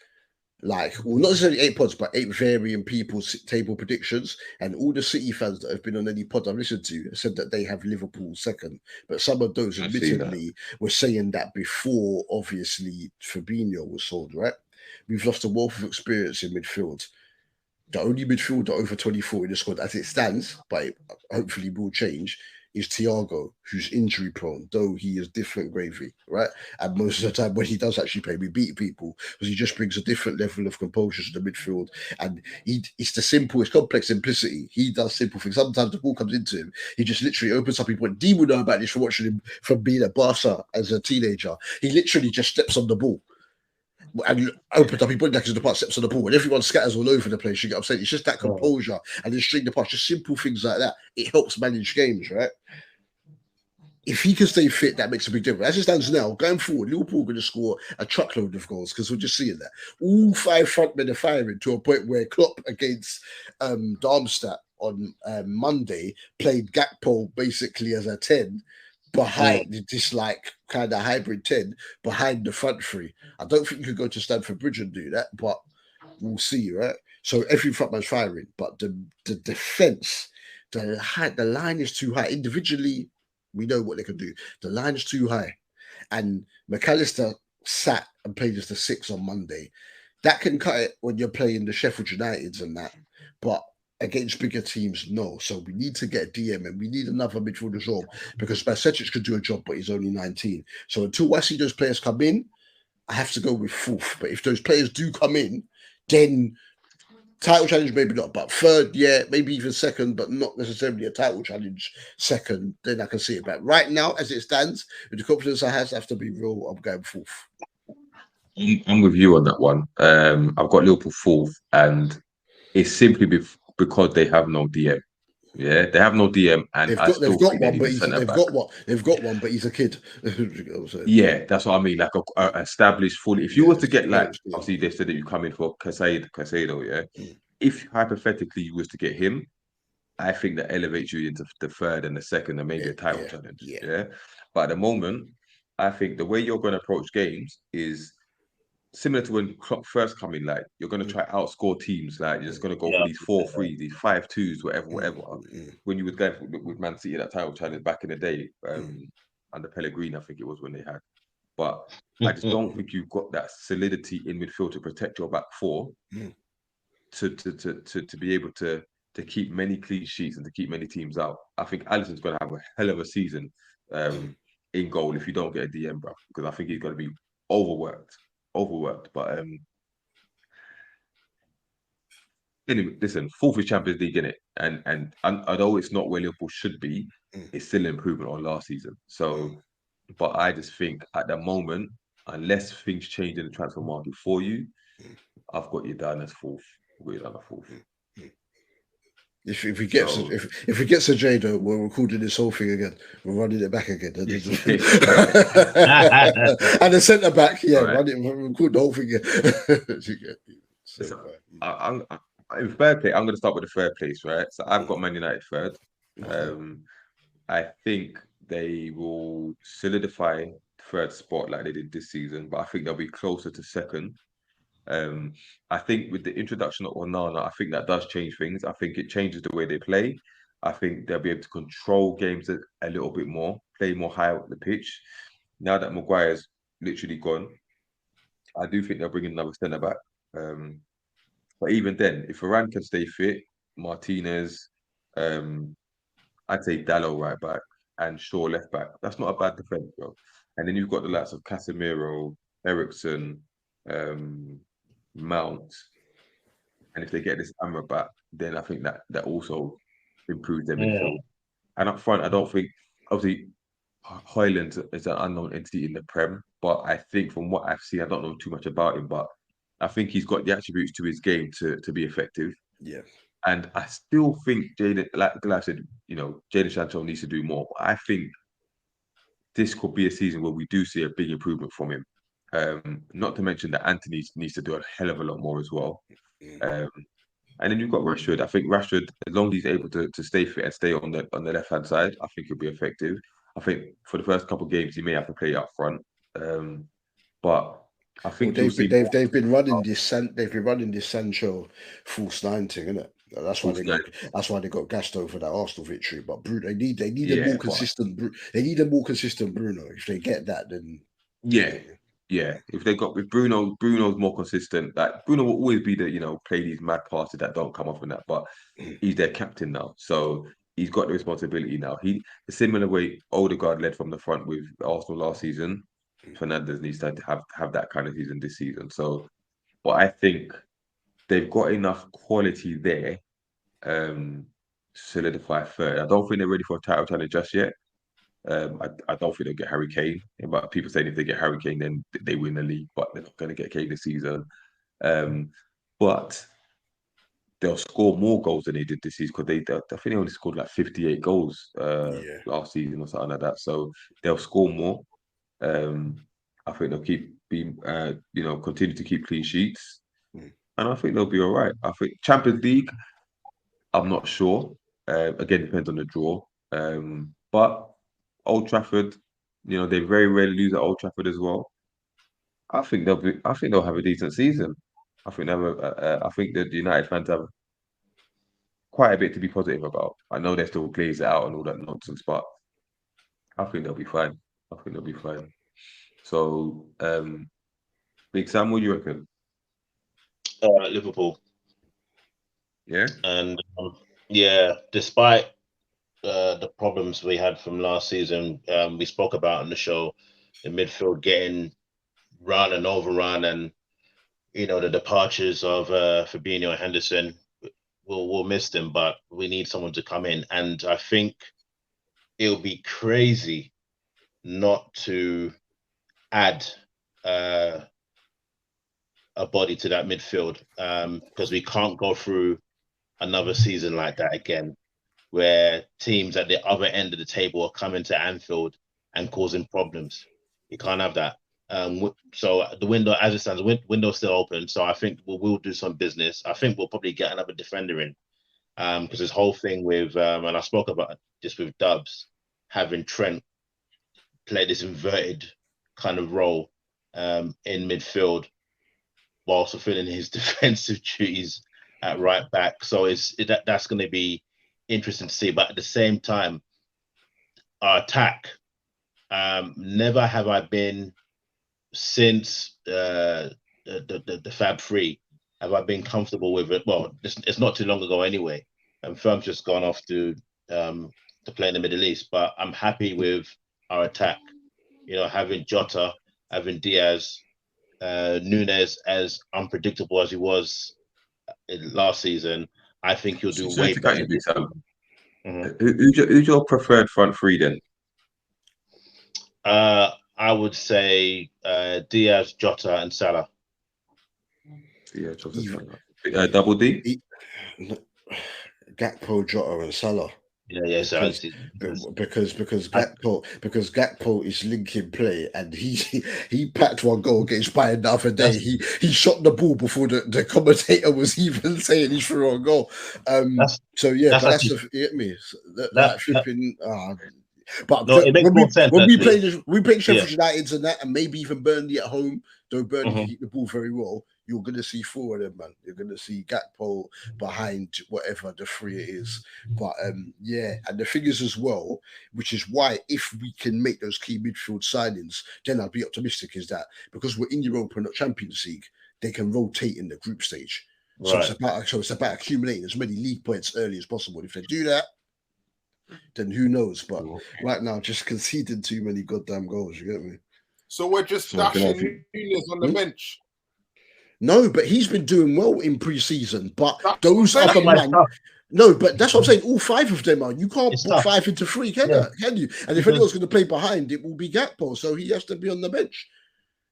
not necessarily 8 pods, but 8 varying people's table predictions, and all the City fans that have been on any pod I've listened to said that they have Liverpool second, but some of those admittedly were saying that before, obviously, Fabinho was sold, right? We've lost a wealth of experience in midfield. The only midfielder over 24 in the squad as it stands, but it hopefully will change, is Thiago, who's injury prone, though he is different gravy, right? And most of the time when he does actually play, we beat people because he just brings a different level of composure to the midfield. And it's complex simplicity. He does simple things. Sometimes the ball comes into him, he just literally opens up his point. Dee would know about this from watching him from being at Barca as a teenager. He literally just steps on the ball and opens up, he put the pass, steps on the ball, and everyone scatters all over the place. You get upset. It's just that composure and then string the pass, just simple things like that. It helps manage games, right? If he can stay fit, that makes a big difference. As it stands now, going forward, Liverpool are going to score a truckload of goals because we're just seeing that. All 5 frontmen are firing to a point where Klopp against Darmstadt on Monday played Gakpo basically as a 10 behind this kind of hybrid 10 behind the front 3. I don't think you could go to Stamford Bridge and do that, but we'll see, right? So every frontman's firing, but the defense, the line is too high. Individually, we know what they can do. The line is too high. And McAllister sat and played as the 6 on Monday. That can cut it when you're playing the Sheffield Uniteds and that. But against bigger teams, no. So we need to get DM and we need another midfielder as well, because Basetic could do a job, but he's only 19. So until I see those players come in, I have to go with 4th. But if those players do come in, then title challenge, maybe not, but 3rd, yeah, maybe even 2nd, but not necessarily a title challenge 2nd, then I can see it. But right now, as it stands, with the confidence I have to be real, I'm going 4th. I'm with you on that one. I've got Liverpool 4th, and it's simply because they have no DM. Yeah, they have no DM, and they've got one, but he's a kid. Yeah, that's what I mean. Like a established fully. If you were to get obviously they said that you come in for Caicedo, yeah. If hypothetically you was to get him, I think that elevates you into the 3rd and the 2nd and maybe a title challenge. Yeah. But at the moment, I think the way you're going to approach games is similar to when Klopp first come in. Like, you're going to try outscore teams. Like, you're just going to go for these 4-3s, these 5-2s, whatever. When you was going with Man City, that title challenge back in the day, under Pellegrini, I think it was when they had. But I just don't think you've got that solidity in midfield to protect your back 4 to be able to keep many clean sheets and to keep many teams out. I think Alisson's going to have a hell of a season in goal if you don't get a DM, bro, because I think he's going to be overworked. But anyway, listen, fourth is Champions League, innit? And although it's not where Liverpool should be, it's still an improvement on last season. So, but I just think at the moment, unless things change in the transfer market for you, I've got you down as fourth. I've got you down as fourth. If we get So- if we get Sajado, we're recording this whole thing again. We're running it back again. And the centre back, Right. we'll record the whole thing again. Listen, I'm in third place. I'm going to start with the third place, right? So I've got Man United third. I think they will solidify third spot like they did this season, but I think they'll be closer to second. I think with the introduction of Onana, I think that does change things. I think it changes the way they play. I think they'll be able to control games a little bit more, play more high up the pitch. Now that Maguire's literally gone, I do think they'll bring in another centre back. But even then, if Varane can stay fit, Martinez, I'd say Dallo right back and Shaw left back. That's not a bad defence, bro. And then you've got the likes of Casemiro, Ericsson, Mount, and if they get this Amra back, then I think that also improves their midfield. And up front, I don't think obviously Hoyland is an unknown entity in the Prem, but I think from what I've seen, I don't know too much about him, but I think he's got the attributes to his game to be effective. Yeah. And I still think Jaden, like I said, Jaden Sancho needs to do more. But I think this could be a season where we do see a big improvement from him. Not to mention that Anthony needs to do a hell of a lot more as well. And then you've got Rashford. I think Rashford, as long as he's able to stay fit and stay on the left hand side, I think he'll be effective. I think for the first couple of games he may have to play up front, but I think they've been running this Sancho false nine thing, isn't it? That's why they got gassed over that Arsenal victory. But Bruno, they need a more consistent. They need a more consistent Bruno. If they get that, then If Bruno's more consistent. Like Bruno will always be the play these mad passes that don't come off in that, but he's their captain now, so he's got the responsibility now. The similar way Odegaard led from the front with Arsenal last season. Fernandes needs to have that kind of season this season. So, but I think they've got enough quality there to solidify third. I don't think they're ready for a title challenge just yet. I don't think they'll get Harry Kane. But people saying if they get Harry Kane, then they win the league. But they're not going to get Kane this season. But they'll score more goals than they did this season because I think they only scored like 58 goals last season or something like that. So they'll score more. I think they'll continue to keep clean sheets, and I think they'll be all right. I think Champions League, I'm not sure. Again, depends on the draw. But Old Trafford, they very rarely lose at Old Trafford as well. I think they'll have a decent season. I think the United fans have quite a bit to be positive about. I know they're still glazed out and all that nonsense, but I think they'll be fine. So, Big Sam, what do you reckon? Liverpool. Yeah. And despite the problems we had from last season, we spoke about in the show, the midfield getting run and overrun, and the departures of Fabinho and Henderson. We'll miss them, but we need someone to come in, and I think it'll be crazy not to add a body to that midfield, because we can't go through another season like that again, where teams at the other end of the table are coming to Anfield and causing problems. You can't have that. So the window, as it stands, the window's still open. So I think we'll do some business. I think we'll probably get another defender in, because this whole thing with, and I spoke about this with Dubs, having Trent play this inverted kind of role in midfield while fulfilling his defensive duties at right back. So that's going to be interesting to see. But at the same time, our attack, never have I been, since the Fab Three, have I been comfortable with it. Well, it's not too long ago anyway, and Firm's just gone off to play in the Middle East. But I'm happy with our attack. Having Jota, having Diaz, Nunes, as unpredictable as he was last season. I think he'll do Sorry way to cut better. you, Big Sam. Mhm. Who's your preferred front three then? I would say Diaz, Jota, and Salah. Yeah, Double D. Gakpo, Jota, and Salah. Yeah. So Because Gakpo is linking play, and he packed one goal against Bayern the other day. He shot the ball before the commentator was even saying he's threw on goal. So yeah, but that's the hit me. That flipping. But no, it makes more sense when we played Sheffield United and that, and maybe even Burnley at home, though Burnley hit the ball very well. You're going to see four of them, man. You're going to see Gakpo behind whatever the three it is. But yeah, and the thing is as well, which is why if we can make those key midfield signings, then I'd be optimistic, is that because we're in Europa, not Champions League, they can rotate in the group stage. So it's about accumulating as many league points early as possible. If they do that, then who knows? But right now, just conceding too many goddamn goals. You get me? So we're just dashing Nunes on the bench. No, but he's been doing well in pre-season. But those other men, no, but that's what I'm saying. All five of them are. You can't put 5 into 3, can you? And if anyone's going to play behind, it will be Gakpo. So he has to be on the bench.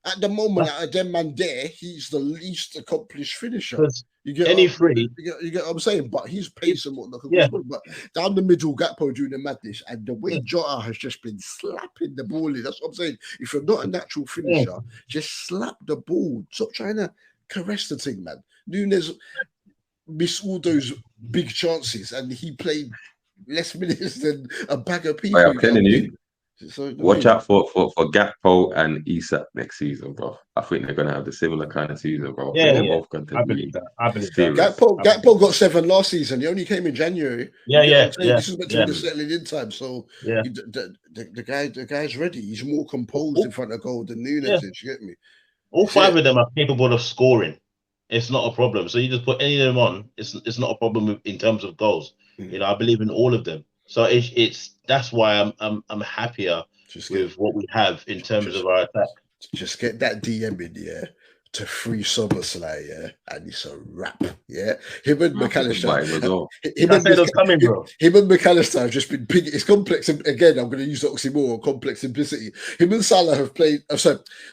At the moment, out of them man there, he's the least accomplished finisher. You get any free. You get what I'm saying? But he's pace and whatnot. Yeah. But down the middle, Gakpo doing the madness, and the way Jota has just been slapping the ball in. That's what I'm saying. If you're not a natural finisher, just slap the ball. Stop trying to caress the thing, man. Nunes missed all those big chances, and he played less minutes than a bag of people. I'm telling you. So, watch out for Gakpo and Isak next season, bro. I think they're gonna have the similar kind of season, bro. Yeah, both going to be. I believe that. Gakpo got 7 last season. He only came in January. This is meant to be the settling in time. So the guy's ready. He's more composed in front of goal than Nunes is. You get me? All 5 of them are capable of scoring. It's not a problem. So you just put any of them on. It's not a problem in terms of goals. You know, I believe in all of them. So it's that's why I'm happier with what we have in terms of our attack. Just get that DM in, to free Somersley, and it's a wrap, Him and McAllister. Him and McAllister have just been big. It's complex. Again, I'm going to use the oxymoron, complex simplicity. Him and Salah have played.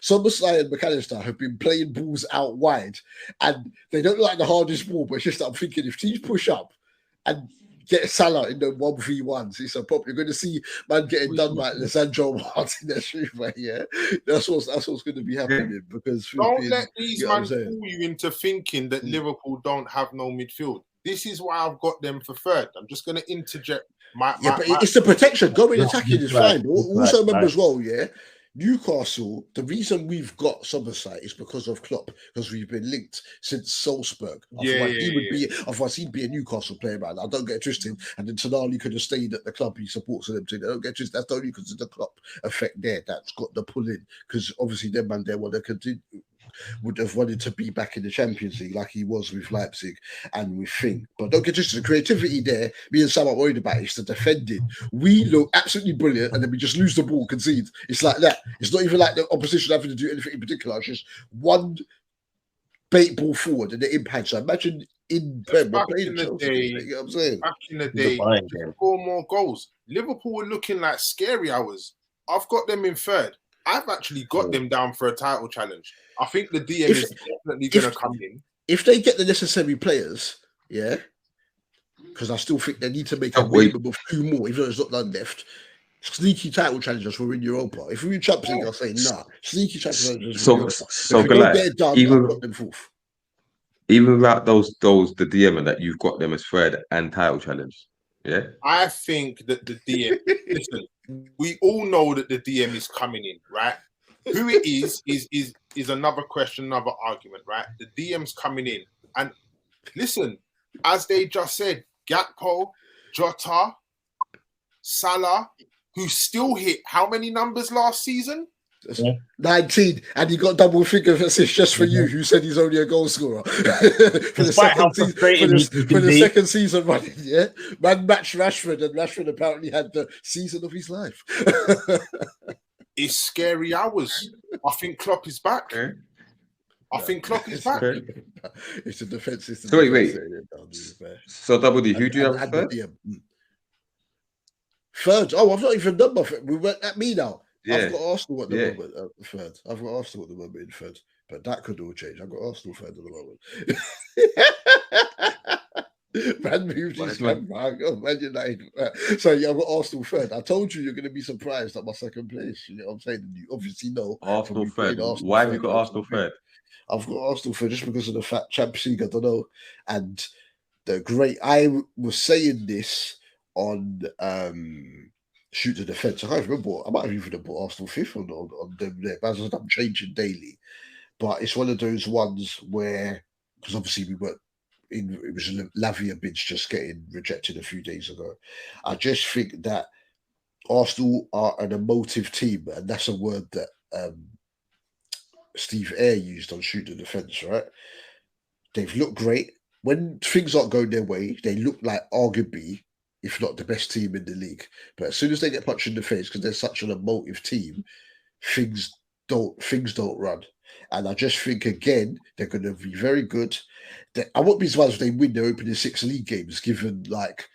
Somersley and McAllister have been playing balls out wide, and they don't like the hardest ball. But it's just that I'm thinking if teams push up and get Salah in the 1v1s, it's a pop. You're going to see man getting done by Lisandro Martinez, That's what's going to be happening. Because don't let these man fool you into thinking that Liverpool don't have no midfield. This is why I've got them for third. I'm just going to interject. But it's the protection. Going attacking is fine. Also remember as well, Newcastle, the reason we've got Somerset is because of Klopp, because we've been linked since Salzburg. Otherwise, he'd be a Newcastle player, man. I don't get twisted. And then Tonali could have stayed at the club he supports them to. I don't get twisted. That's only because of the Klopp effect there that's got the pull in. Because obviously, them man there want to continue. Would have wanted to be back in the Champions League like he was with Leipzig and with Fink. But don't get twisted, the creativity there, me and Sam are worried about is the defending. We look absolutely brilliant and then we just lose the ball, concede. It's like that. It's not even like the opposition having to do anything in particular. It's just one bait ball forward and the impact. So imagine back in the day, 4 more goals. Liverpool were looking like scary hours. I've got them in third. I've actually got them down for a title challenge. I think the DM is definitely going to come in. If they get the necessary players, because I still think they need to make a minimum of 2 more, even though there's not none left. Sneaky title challengers were in Europa. If we're in Champions League, I'll say nah. Sneaky title challengers. So Goliath, even without those the DM that you've got them as third and title challenge. Yeah, I think that the DM. Listen, we all know that the DM is coming in, right? Who it is another question, another argument, right? The DM's coming in, and listen, as they just said, Gakpo, Jota, Salah, who still hit how many numbers last season? 19, and he got double figure assists just for you, who said he's only a goal scorer for the second season running. Man matched Rashford, and Rashford apparently had the season of his life. It's scary hours. I think Klopp is back. I think Klopp is back. It's a defense. It's a So defense. wait. So Double D, who do you have as third? Third. Oh, I've not even done my third. We went at me now. Yeah. I've got Arsenal at the moment. Third. I've got Arsenal at the moment in third. But that could all change. I've got Arsenal third at the moment. Man moved his camera. Man United. So yeah, I've got Arsenal third. I told you you're going to be surprised at my second place. You know what I'm saying? You obviously know. Arsenal third. Why have you got Arsenal third? I've got Arsenal third just because of the fact Champions League, I don't know. And the great, I was saying this on Shoot to Defence. I can't remember. I might have even put Arsenal fifth on them there. But I'm changing daily. But it's one of those ones where, because obviously we weren't in, it was Lavia bids just getting rejected a few days ago. I just think that Arsenal are an emotive team, and that's a word that Steve Ayre used on Shoot the Defence, right? They've looked great. When things aren't going their way, they look like arguably, if not the best team in the league. But as soon as they get punched in the face, because they're such an emotive team, things don't run. And I just think again they're going to be very good. I won't be surprised if they win their opening 6 league games, given like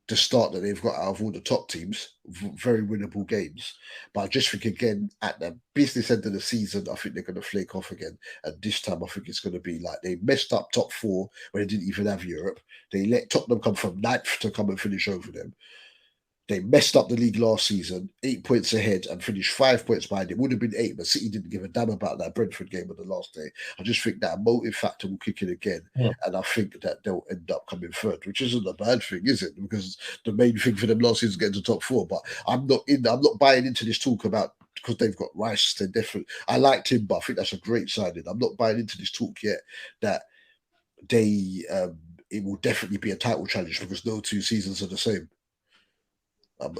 the start that they've got out of all the top teams. Very winnable games. But I just think again at the business end of the season, I think they're going to flake off again. And this time I think it's going to be like they messed up top 4 when they didn't even have Europe. They let Tottenham come from 9th to come and finish over them. They messed up the league last season, 8 points ahead and finished 5 points behind. It would have been 8, but City didn't give a damn about that Brentford game on the last day. I just think that motive factor will kick in again. Yeah. And I think that they'll end up coming third, which isn't a bad thing, is it? Because the main thing for them last season is getting to top 4. But I'm not buying into this talk about because they've got Rice. They're definitely, I liked him, but I think that's a great signing. I'm not buying into this talk yet that they it will definitely be a title challenge because no 2 seasons are the same.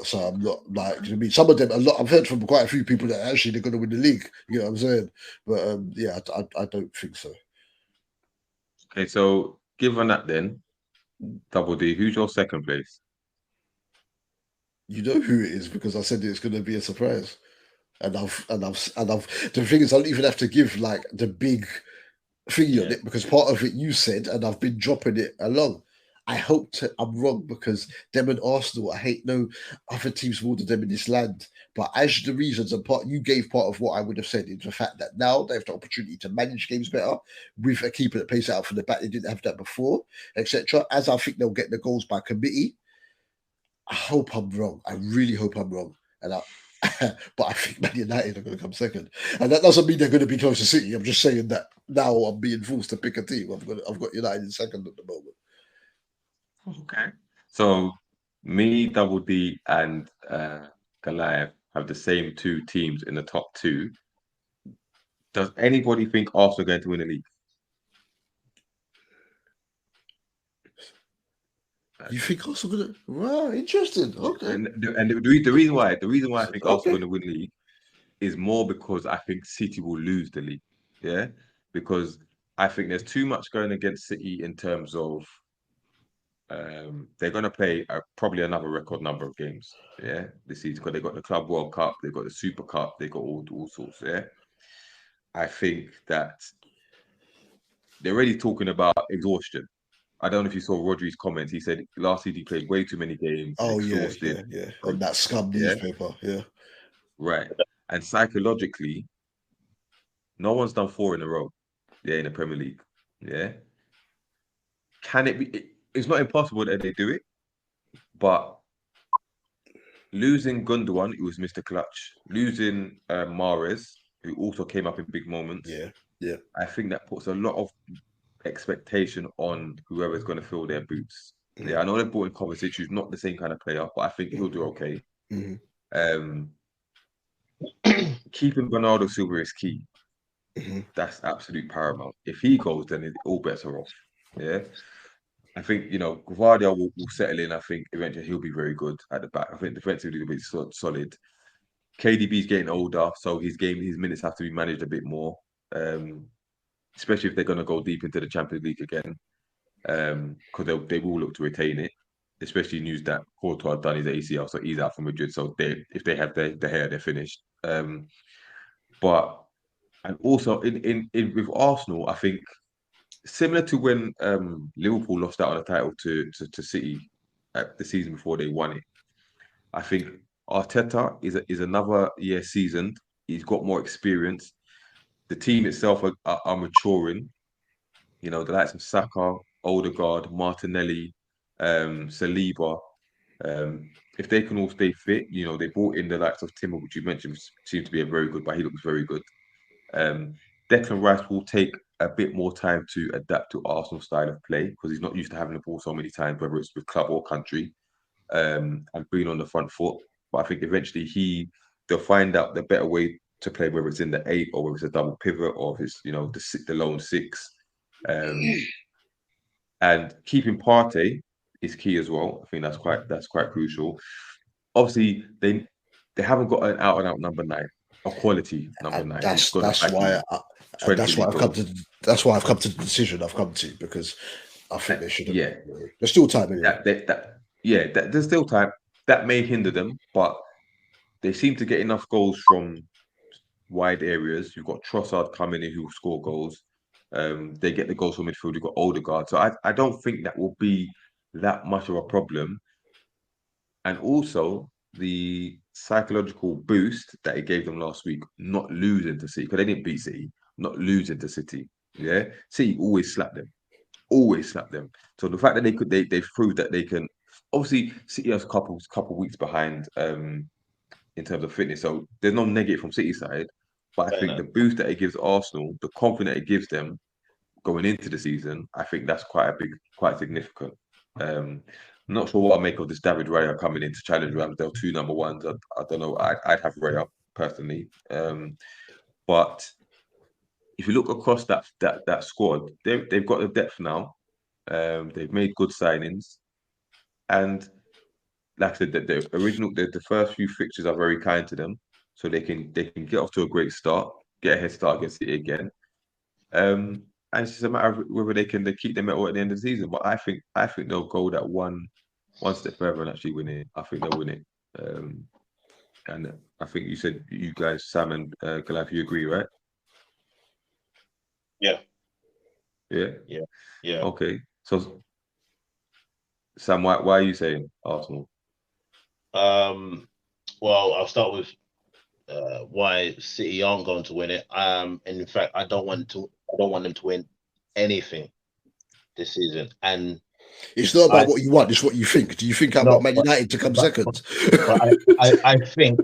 So I'm not like, I mean, some of them, I've heard from quite a few people that actually they're going to win the league. You know what I'm saying? But yeah, I don't think so. Okay, so given that then, Double D, who's your second place? You know who it is because I said it's going to be a surprise, and I've the thing is I don't even have to give like the big thing on it because part of it you said, and I've been dropping it along. I hope I'm wrong because them and Arsenal, I hate no other teams more than them in this land. But as the reasons and part, you gave part of what I would have said is the fact that now they have the opportunity to manage games better with a keeper that plays out from the back. They didn't have that before, etc. As I think they'll get the goals by committee. I hope I'm wrong. I really hope I'm wrong. But I think Man United are going to come second, and that doesn't mean they're going to be close to City. I'm just saying that now I'm being forced to pick a team. I've got United in second at the moment. Okay. So me, Double D, and Goliath have the same 2 teams in the top 2. Does anybody think Arsenal are going to win the league? You think Arsenal going to? Wow, interesting. Okay. And the reason why I think Arsenal are going to win the league is more because I think City will lose the league. Yeah, because I think there's too much going against City in terms of they're going to play probably another record number of games. Yeah, this season because they got the Club World Cup, they got the Super Cup, they got all sorts. Yeah, I think that they're already talking about exhaustion. I don't know if you saw Rodri's comments. He said last season he played way too many games. Oh exhausted. Yeah. On that scum newspaper. Yeah. Right, and psychologically, no one's done 4 in a row. Yeah, in the Premier League. Yeah, can it be? It's not impossible that they do it, but losing Gundogan, who was Mr. Clutch, losing Mahrez, who also came up in big moments. Yeah. I think that puts a lot of expectation on whoever's going to fill their boots. Mm-hmm. Yeah, I know they brought in Kovacic, who's not the same kind of player, but I think he'll do okay. Mm-hmm. Keeping Bernardo Silva is key. Mm-hmm. That's absolute paramount. If he goes, then all bets are off. Yeah. I think, Guardiola will settle in. I think eventually he'll be very good at the back. I think defensively he'll be solid. KDB's getting older, so his minutes have to be managed a bit more, especially if they're going to go deep into the Champions League again, because they will look to retain it, especially news that Courtois done his ACL, so he's out for Madrid, so if they have the hair, they're finished. And also with Arsenal, I think similar to when Liverpool lost out on the title to City the season before they won it. I think Arteta is another year seasoned. He's got more experience. The team itself are maturing. You know, the likes of Saka, Odegaard, Martinelli, Saliba. If they can all stay fit, you know, they brought in the likes of Timber, which you mentioned, which seemed to be a very good, but he looks very good. Um, Declan Rice will take a bit more time to adapt to Arsenal style of play because he's not used to having the ball so many times, whether it's with club or country, and being on the front foot. But I think eventually they'll find out the better way to play, whether it's in the 8 or whether it's a double pivot or if it's, you know, the lone 6. And keeping Partey is key as well. I think that's quite crucial. Obviously, they haven't got an out and out number 9, a quality number 9. That's why I've come to the decision I've come to, because I think they should have. Yeah, there's still time anyway. There's still time. That may hinder them, but they seem to get enough goals from wide areas. You've got Trossard coming in who will score goals. They get the goals from midfield. You've got Odegaard. So I don't think that will be that much of a problem. And also the psychological boost that it gave them last week, not losing to City, because they didn't beat City, not losing to City. Yeah, City always slap them. So the fact that they've proved that they can. Obviously, City is a couple weeks behind in terms of fitness, so there's no negative from City side. But I think the boost that it gives Arsenal, the confidence it gives them going into the season, I think that's quite significant. I'm not sure what I make of this David Raya coming in to challenge Ramsdale, 2 number ones. I don't know. I'd have Raya personally, but if you look across that squad, they've got the depth now. They've made good signings, and like I said, the first few fixtures are very kind to them, so they can get off to a great start, get a head start against City again. And it's just a matter of whether they keep their mettle at the end of the season. But I think they'll go that one step further and actually win it. I think they'll win it. And I think you said you guys, Sam and Goliath, you agree, right? Yeah. Okay, so Sam, why are you saying Arsenal? Well, I'll start with why City aren't going to win it. And in fact, I don't want them to win anything this season. And it's not about what you want; it's what you think. Do you think I want Man United to come second? I think,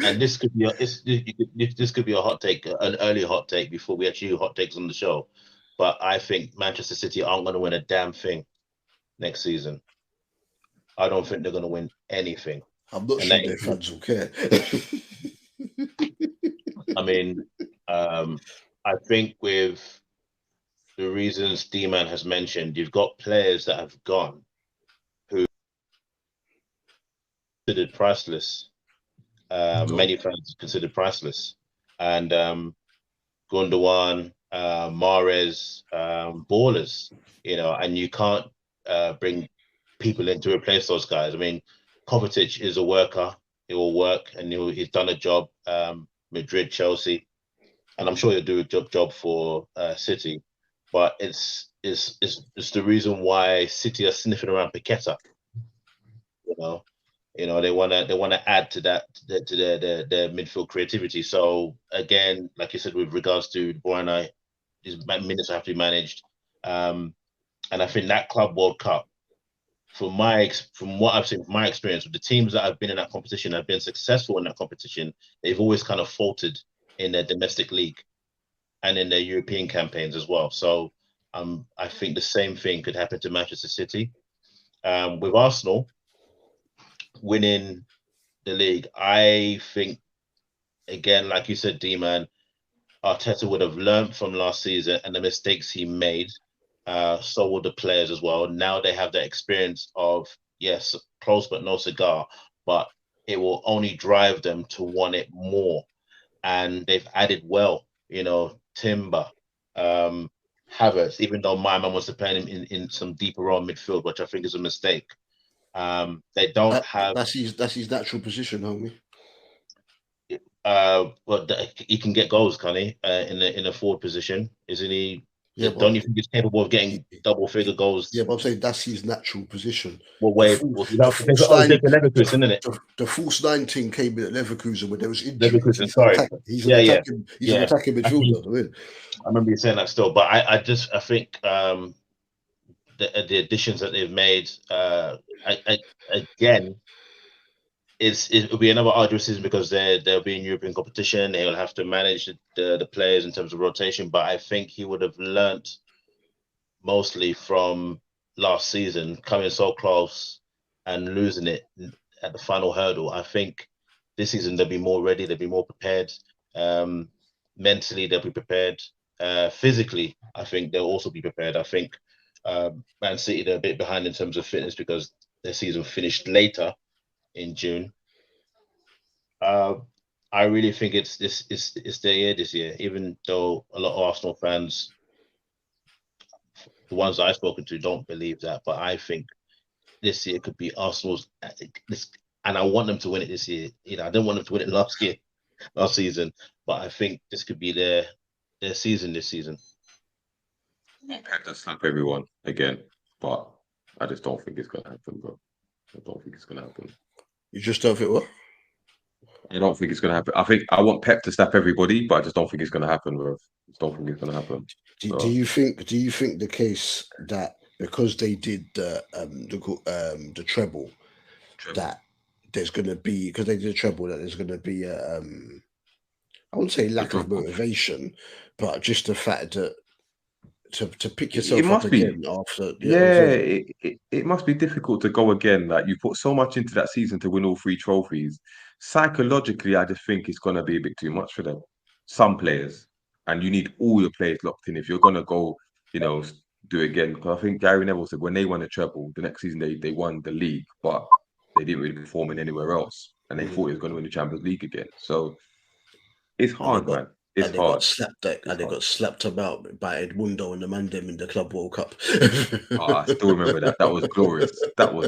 and this could be a hot take, an early hot take before we actually do hot takes on the show. But I think Manchester City aren't going to win a damn thing next season. I don't think they're going to win anything. I'm not sure their fans will care. I mean, I think with the reasons D-Man has mentioned, you've got players that have gone who considered priceless. Many fans considered priceless. And Gundogan, Mahrez, ballers, you know, and you can't bring people in to replace those guys. I mean, Kovacic is a worker. He will work, and he's done a job. Madrid, Chelsea, and I'm sure he'll do a job for City. But it's the reason why City are sniffing around Paqueta. You know they want to add to that to their midfield creativity. So again, like you said, with regards to Borna, his minutes have to be managed, and I think that Club World Cup, from what I've seen from my experience with the teams that have been in that competition, have been successful in that competition, they've always kind of faltered in their domestic league and in their European campaigns as well. So I think the same thing could happen to Manchester City. With Arsenal winning the league, I think, again, like you said, D-Man, Arteta would have learned from last season and the mistakes he made. So will the players as well. Now they have that experience of, yes, close but no cigar, but it will only drive them to want it more. And they've added well, you know, Timber, Havertz, even though my man wants to play him in some deeper role midfield, which I think is a mistake. They don't have... That's his natural position, homie. He can get goals, can he? In a forward position, isn't he? Yeah, don't you think he's capable of getting double-figure goals? Yeah, but I'm saying that's his natural position. What way? The false nine team came in at Leverkusen when there was injuries. Leverkusen, sorry. He's an attacking midfielder. I remember you saying that still, but I think the additions that they've made, again, it'll be another arduous season because they'll be in European competition. They will have to manage the players in terms of rotation. But I think he would have learnt mostly from last season, coming so close and losing it at the final hurdle. I think this season they'll be more ready. They'll be more prepared. Mentally, they'll be prepared. Physically, I think they'll also be prepared. I think Man City, they're a bit behind in terms of fitness because their season finished later in June. I really think it's their year this year, even though a lot of Arsenal fans, the ones I've spoken to, don't believe that. But I think this year could be Arsenal's, and I want them to win it this year. You know, I didn't want them to win it last season, but I think this could be their season this season. Pep does slap everyone again, but I just don't think it's going to happen, bro. I don't think it's going to happen. You just don't think what? I don't think it's going to happen. I think I want Pep to snap everybody, but I just don't think it's going to happen, bro. I just don't think it's going to happen. Do you think the case that because they did the treble, that there's going to be, because they did a treble, that there's going to be a I wouldn't say lack of motivation, but just the fact that to pick yourself up again after. It must be difficult to go again. Like, you put so much into that season to win all 3 trophies. Psychologically, I just think it's going to be a bit too much for them. Some players, and you need all your players locked in if you're going to go, do it again. Because I think Gary Neville said when they won a treble, the next season they won the league, but they didn't really perform in anywhere else, and they thought it was going to win the Champions League again. So it's hard, man. It's hard. They got slapped about by Edmundo and the man them in the Club World Cup. I still remember that. That was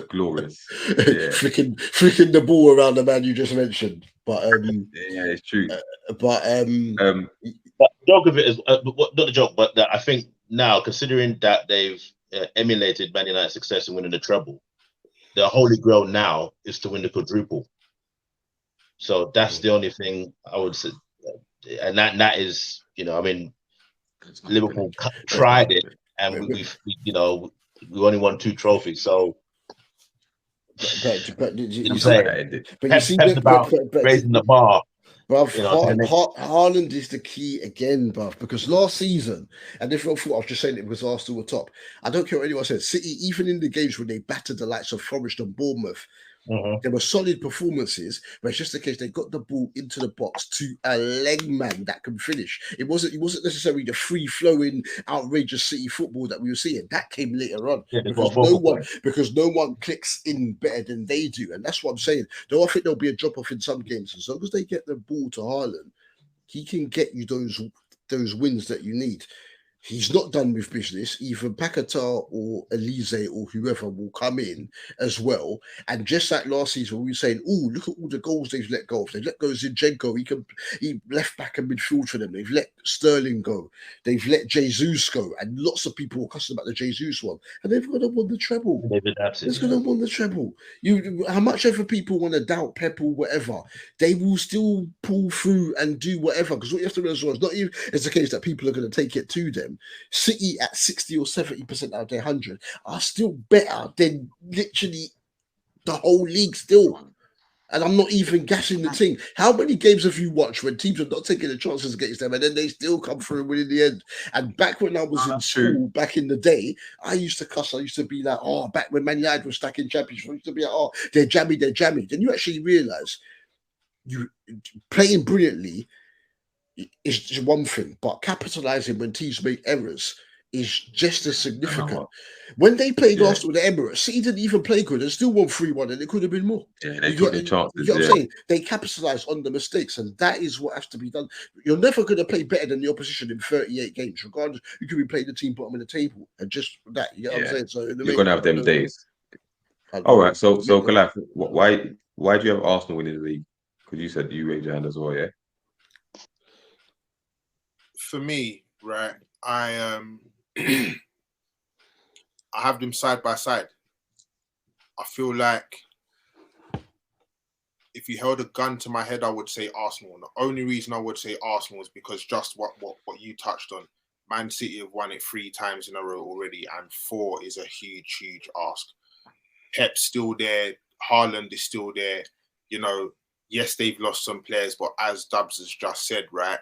glorious. Yeah. Flicking the ball around the man you just mentioned. But yeah, it's true. But the joke of it is not the joke, but I think now, considering that they've emulated Man United's success in winning the treble, the holy grail now is to win the quadruple. So that's the only thing I would say. And that is, Liverpool tried it, and we only won 2 trophies. So, but you see about raising the bar. Bruv, Haaland is the key again, bruv, because last season, and if I thought I was just saying it because Arsenal were top, I don't care what anyone said, City, even in the games when they battered the likes of Forest and Bournemouth, there were solid performances, but it's just the case they got the ball into the box to a leg man that can finish. It wasn't necessarily the free-flowing, outrageous City football that we were seeing. That came later on because no one clicks in better than they do, and that's what I'm saying. Though I think there'll be a drop-off in some games, as long as they get the ball to Haaland, he can get you those wins that you need. He's not done with business. Either Paquetá or Elise or whoever will come in as well. And just like last season, we were saying, "Oh, look at all the goals they've let go of. They've let go of Zinchenko. He left back and midfield for them. They've let Sterling go. They've let Jesus go. And lots of people were cussing about the Jesus one. And they've got to win the treble. They're going to win the treble. How much ever people want to doubt Pep or whatever, they will still pull through and do whatever. Because what you have to realize is not even it's the case that people are going to take it to them. City at 60 or 70% out of their 100 are still better than literally the whole league still. And I'm not even gassing the team. How many games have you watched when teams are not taking the chances against them and then they still come through and win in the end? And back when I was in school, back in the day, I used to cuss. I used to be like, back when Man United was stacking championships, I used to be like, they're jammy. Then you actually realise you playing brilliantly is one thing, but capitalizing when teams make errors is just as significant. When they played Arsenal with the Emirates, City didn't even play good and still won 3-1, and it could have been more. Yeah, they took their chances. You know what I'm saying? They capitalized on the mistakes, and that is what has to be done. You're never going to play better than the opposition in 38 games, regardless. You could be playing the team bottom of the table, and just that, you know what I'm saying? So you're going to have them days. All right, so Goliath, why do you have Arsenal winning the league? Because you said you raised your hand as well, yeah? For me, right, I I have them side by side. I feel like if you held a gun to my head, I would say Arsenal. And the only reason I would say Arsenal is because just what you touched on. Man City have won it 3 times in a row already, and 4 is a huge, huge ask. Pep's still there. Haaland is still there. You know, yes, they've lost some players, but as Dubs has just said, right,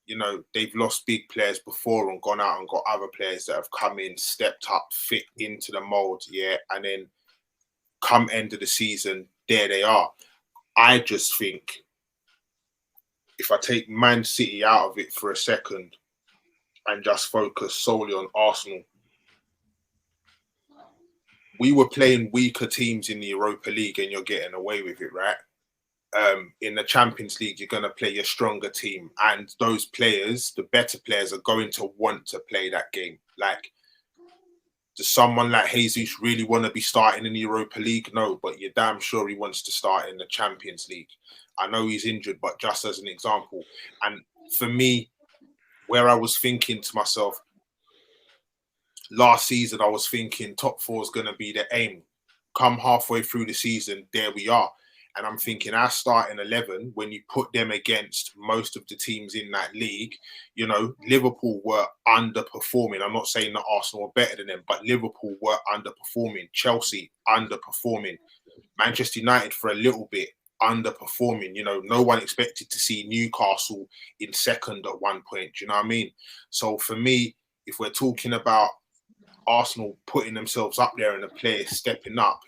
you know, they've lost big players before and gone out and got other players that have come in, stepped up, fit into the mold, yeah, and then come end of the season, there they are. I just think if I take Man City out of it for a second and just focus solely on Arsenal, we were playing weaker teams in the Europa League and you're getting away with it, right? In the Champions League, you're going to play your stronger team. And those players, the better players, are going to want to play that game. Like, does someone like Jesus really want to be starting in the Europa League? No, but you're damn sure he wants to start in the Champions League. I know he's injured, but just as an example. And for me, where I was thinking to myself, last season, I was thinking top 4 is going to be the aim. Come halfway through the season, there we are. And I'm thinking our starting 11, when you put them against most of the teams in that league, you know, Liverpool were underperforming. I'm not saying that Arsenal were better than them, but Liverpool were underperforming. Chelsea, underperforming. Manchester United, for a little bit, underperforming. You know, no one expected to see Newcastle in second at one point. Do you know what I mean? So for me, if we're talking about Arsenal putting themselves up there and the players stepping up,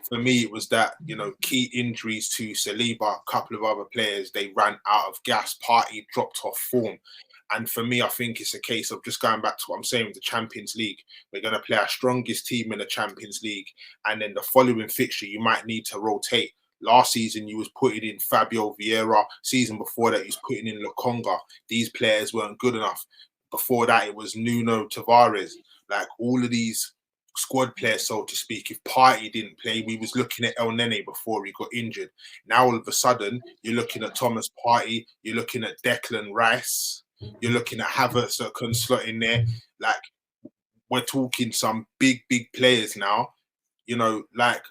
for me, it was that, you know, key injuries to Saliba, a couple of other players, they ran out of gas. Partey dropped off form. And for me, I think it's a case of just going back to what I'm saying with the Champions League. We're going to play our strongest team in the Champions League. And then the following fixture, you might need to rotate. Last season, you was putting in Fabio Vieira. Season before that, you was putting in Lokonga. These players weren't good enough. Before that, it was Nuno Tavares. Like, all of these squad players, so to speak. If Partey didn't play, we was looking at El Nene before he got injured. Now all of a sudden, you're looking at Thomas Partey, you're looking at Declan Rice, you're looking at Havertz that can slot in there. Like, we're talking some big, big players now. You know, like,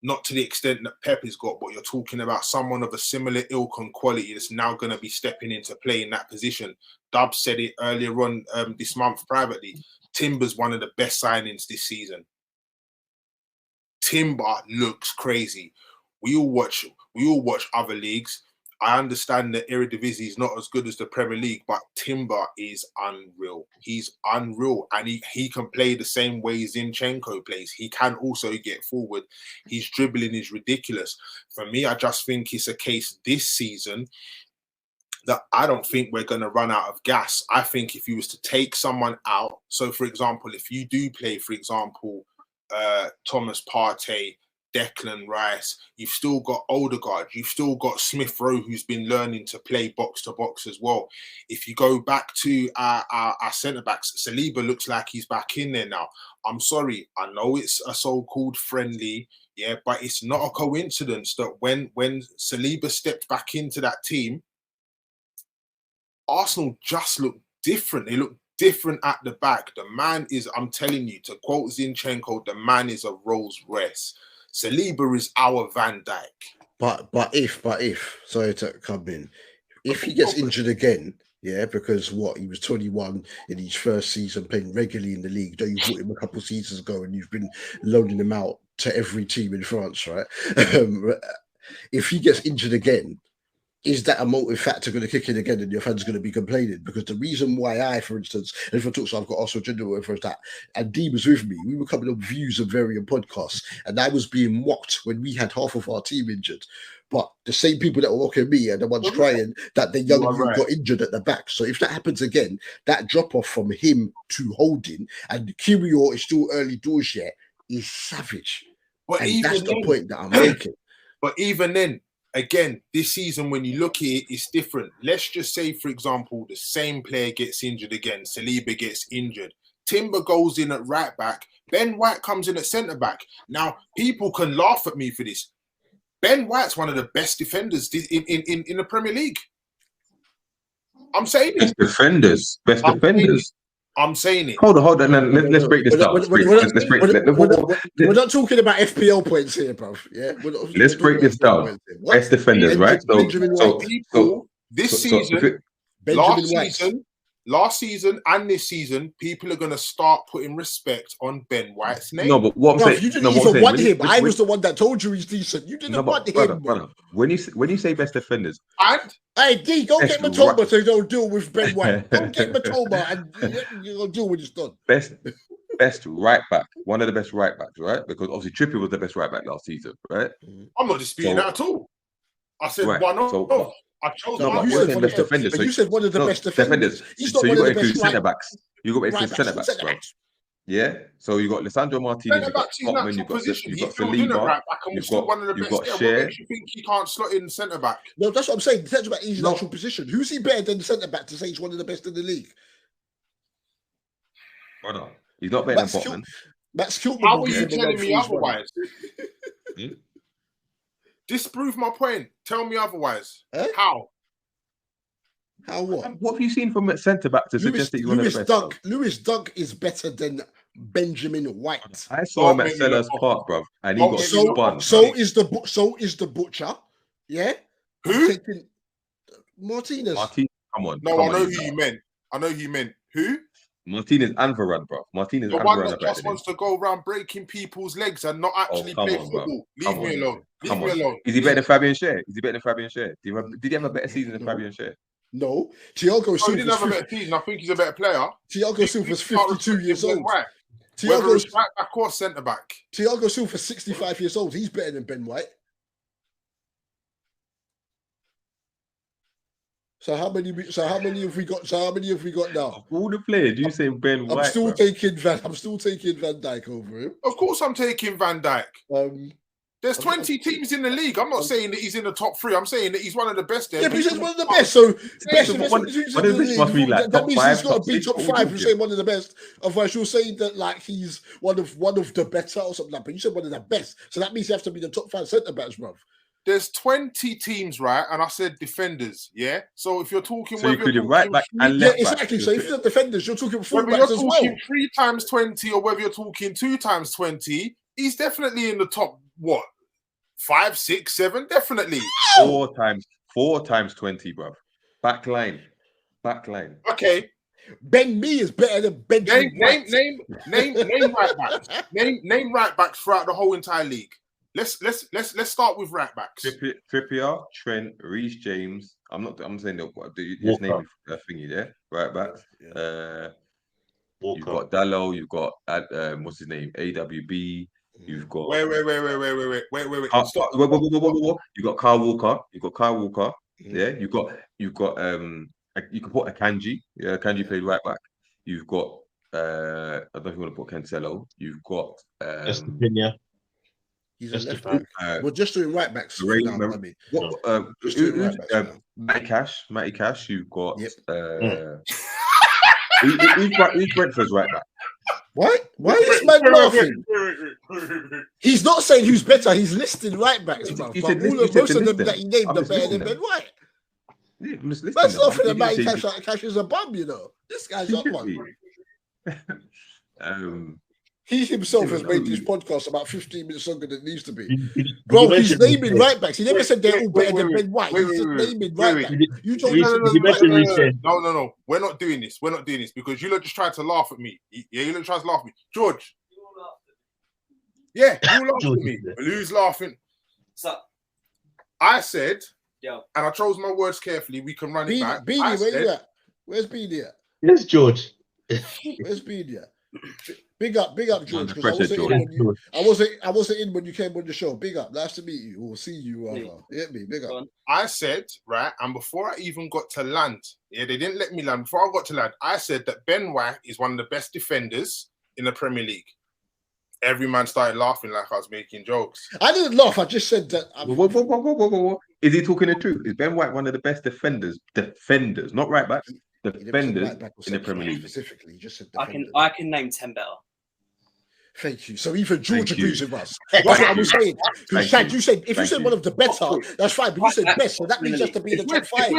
not to the extent that Pep has got, but you're talking about someone of a similar ilk and quality that's now going to be stepping into play in that position. Dub said it earlier on this month privately. Timber's one of the best signings this season. Timber looks crazy. We all watch other leagues. I understand that Eredivisie is not as good as the Premier League, but Timber is unreal. He's unreal, and he can play the same way Zinchenko plays. He can also get forward. His dribbling is ridiculous. For me, I just think it's a case this season that I don't think we're going to run out of gas. I think if you was to take someone out, so for example, if you do play, for example, Thomas Partey, Declan Rice, you've still got Odegaard, you've still got Smith Rowe, who's been learning to play box to box as well. If you go back to our centre backs, Saliba looks like he's back in there now. I'm sorry, I know it's a so-called friendly, yeah, but it's not a coincidence that when Saliba stepped back into that team, Arsenal just look different. They look different at the back. The man is, I'm telling you, to quote Zinchenko, the man is a Rolls Royce. Saliba is our Van Dijk. But if, sorry to come in, if he gets injured again, yeah, because he was 21 in his first season playing regularly in the league, though you bought him a couple of seasons ago and you've been loaning him out to every team in France, right? If he gets injured again, is that a motive factor going to kick in again and your fans going to be complaining? Because the reason why I, for instance, and if I talk, so I've got Arsenal General for that, and Dee was with me, we were coming up with views of varying podcasts, and I was being mocked when we had half of our team injured. But the same people that were mocking me are the ones crying that the young dude got injured at the back. So if that happens again, that drop off from him to Holding, and Kiwior is still early doors yet, is savage. But and that's the point that I'm making. But even then, again, this season, when you look at it, it's different. Let's just say, for example, the same player gets injured again. Saliba gets injured. Timber goes in at right back. Ben White comes in at centre back. Now, people can laugh at me for this. Ben White's one of the best defenders in the Premier League. I'm saying best defenders. I'm saying it. Hold on. Let's break this down. We're not talking about FPL points here, bro. Yeah, let's break this down. Best defenders, right? Benjamin White. Last season and this season, people are going to start putting respect on Ben White's name. No, but what I'm saying, you didn't even want him. I was the one that told you he's decent. You didn't want him. Brother, when you say best defenders, hey D, go get Matoma so you don't deal with Ben White. Go get Matoma and you'll deal when it's done. Best right back, one of the best right backs, right? Because obviously Trippier was the best right back last season, right? I'm not disputing that at all. I said one of. I chose best defenders. But you said one of the best defenders. So you got to include centre backs. You got to include centre backs, bro. Yeah. So you got Lisandro Martinez, you got Tottenham, you got Saliba, you've got Cher. You think he can't slot in centre back? No, that's what I'm saying. Centre back is his actual position. Who's he better than the centre back to say he's one of the best in the league? Brother, he's not better than Botman. Max Kilman. How are you telling me otherwise? Disprove my point. Tell me otherwise. How? How what? What have you seen from centre back to suggest that you want to best? Lewis Dunk is better than Benjamin White. I saw him at Sellers Park, bro, and he got spun. So is the butcher. Yeah. Who? Martinez. Come on. No, I know who you meant. Who? Martinez and Varane, bro. Martinez and one Varane that just wants to go around breaking people's legs and not actually play football. Leave me alone. Leave me alone. Is he better than Fabian Cher? Did he have a better season than Fabian Cher? No. Thiago Silva. He didn't have a better season. I think he's a better player. Thiago Silva's 52 years old. Thiago's right back or centre back. Thiago Silva's 65 years old. He's better than Ben White. So how many have we got? Now? All the players, you say Ben White. I'm still taking Van Dijk over him. Of course, I'm taking Van Dijk. There's 20 teams in the league. I'm not saying that he's in the top 3. I'm saying that he's one of the best there. Yeah, but he's one of the best. So that means he's got to be top 5. You're saying one of the best. Otherwise, you're saying that like he's one of the better or something like that. But you said one of the best. So that means he has to be the top 5 centre backs, bro. There's 20 teams, right? And I said defenders, yeah? So if you're talking... So you could do right back and left back. Yeah, exactly. So if you're defenders, you're talking full backs backs as well. Whether you're talking 3 times 20 or whether you're talking 2 times 20, he's definitely in the top, 5, 6, 7? Definitely. 4 times 20, bro. Back line. Okay. Ben Mee is better than Benjamin White. Name right backs. Name right backs throughout the whole entire league. Let's start with right backs. Trippier, Trent, Reece James. I'm saying his name is thingy there. Right backs. You've got Dallo. You've got what's his name? AWB. You've got wait. Stop. You got Kyle Walker. Yeah. You got you can put Akanji. Yeah, Akanji played right back. You've got I don't know if you want to put Cancelo. You've got Estepinha. He's a left back. We're just doing right backs. Matty Cash. You've got who's Brentford's right back? What? Why is man laughing? He's not saying who's better. He's listing right backs, bro. Most of them that he named are better than Ben White. Yeah, that's laughing at Matty Cash. Cash is a bum, you know. This guy's not one. He himself has made this podcast about 15 minutes longer than it needs to be. Bro, he's naming right backs. He never said they're all better than Ben White. He's just naming right backs. You told me. No. We're not doing this. We're not doing this because you lot just tried to laugh at me. Yeah, you lot tried to laugh at me. George. Yeah, you laughed at me. Who's laughing? I said, and I chose my words carefully. We can run it back. Beanie, where you at? Where's Beanie at? Yes, George. Where's Beanie at? Big up, George. Because I wasn't in when you came on the show. Big up, nice to meet you or see you. Hit me, big up. I said right, and before I even got to land, they didn't let me land. Before I got to land, I said that Ben White is one of the best defenders in the Premier League. Every man started laughing like I was making jokes. I didn't laugh. I just said that. Whoa. Is he talking the truth? Is Ben White one of the best defenders? Defenders, not right backs. Defenders in the Premier League. Specifically, just said I can name 10 better. Thank you. So even George agrees with us. That's what I was saying. You said if you said one of the better, that's fine. But you said best, so that means you have to be in the top 5.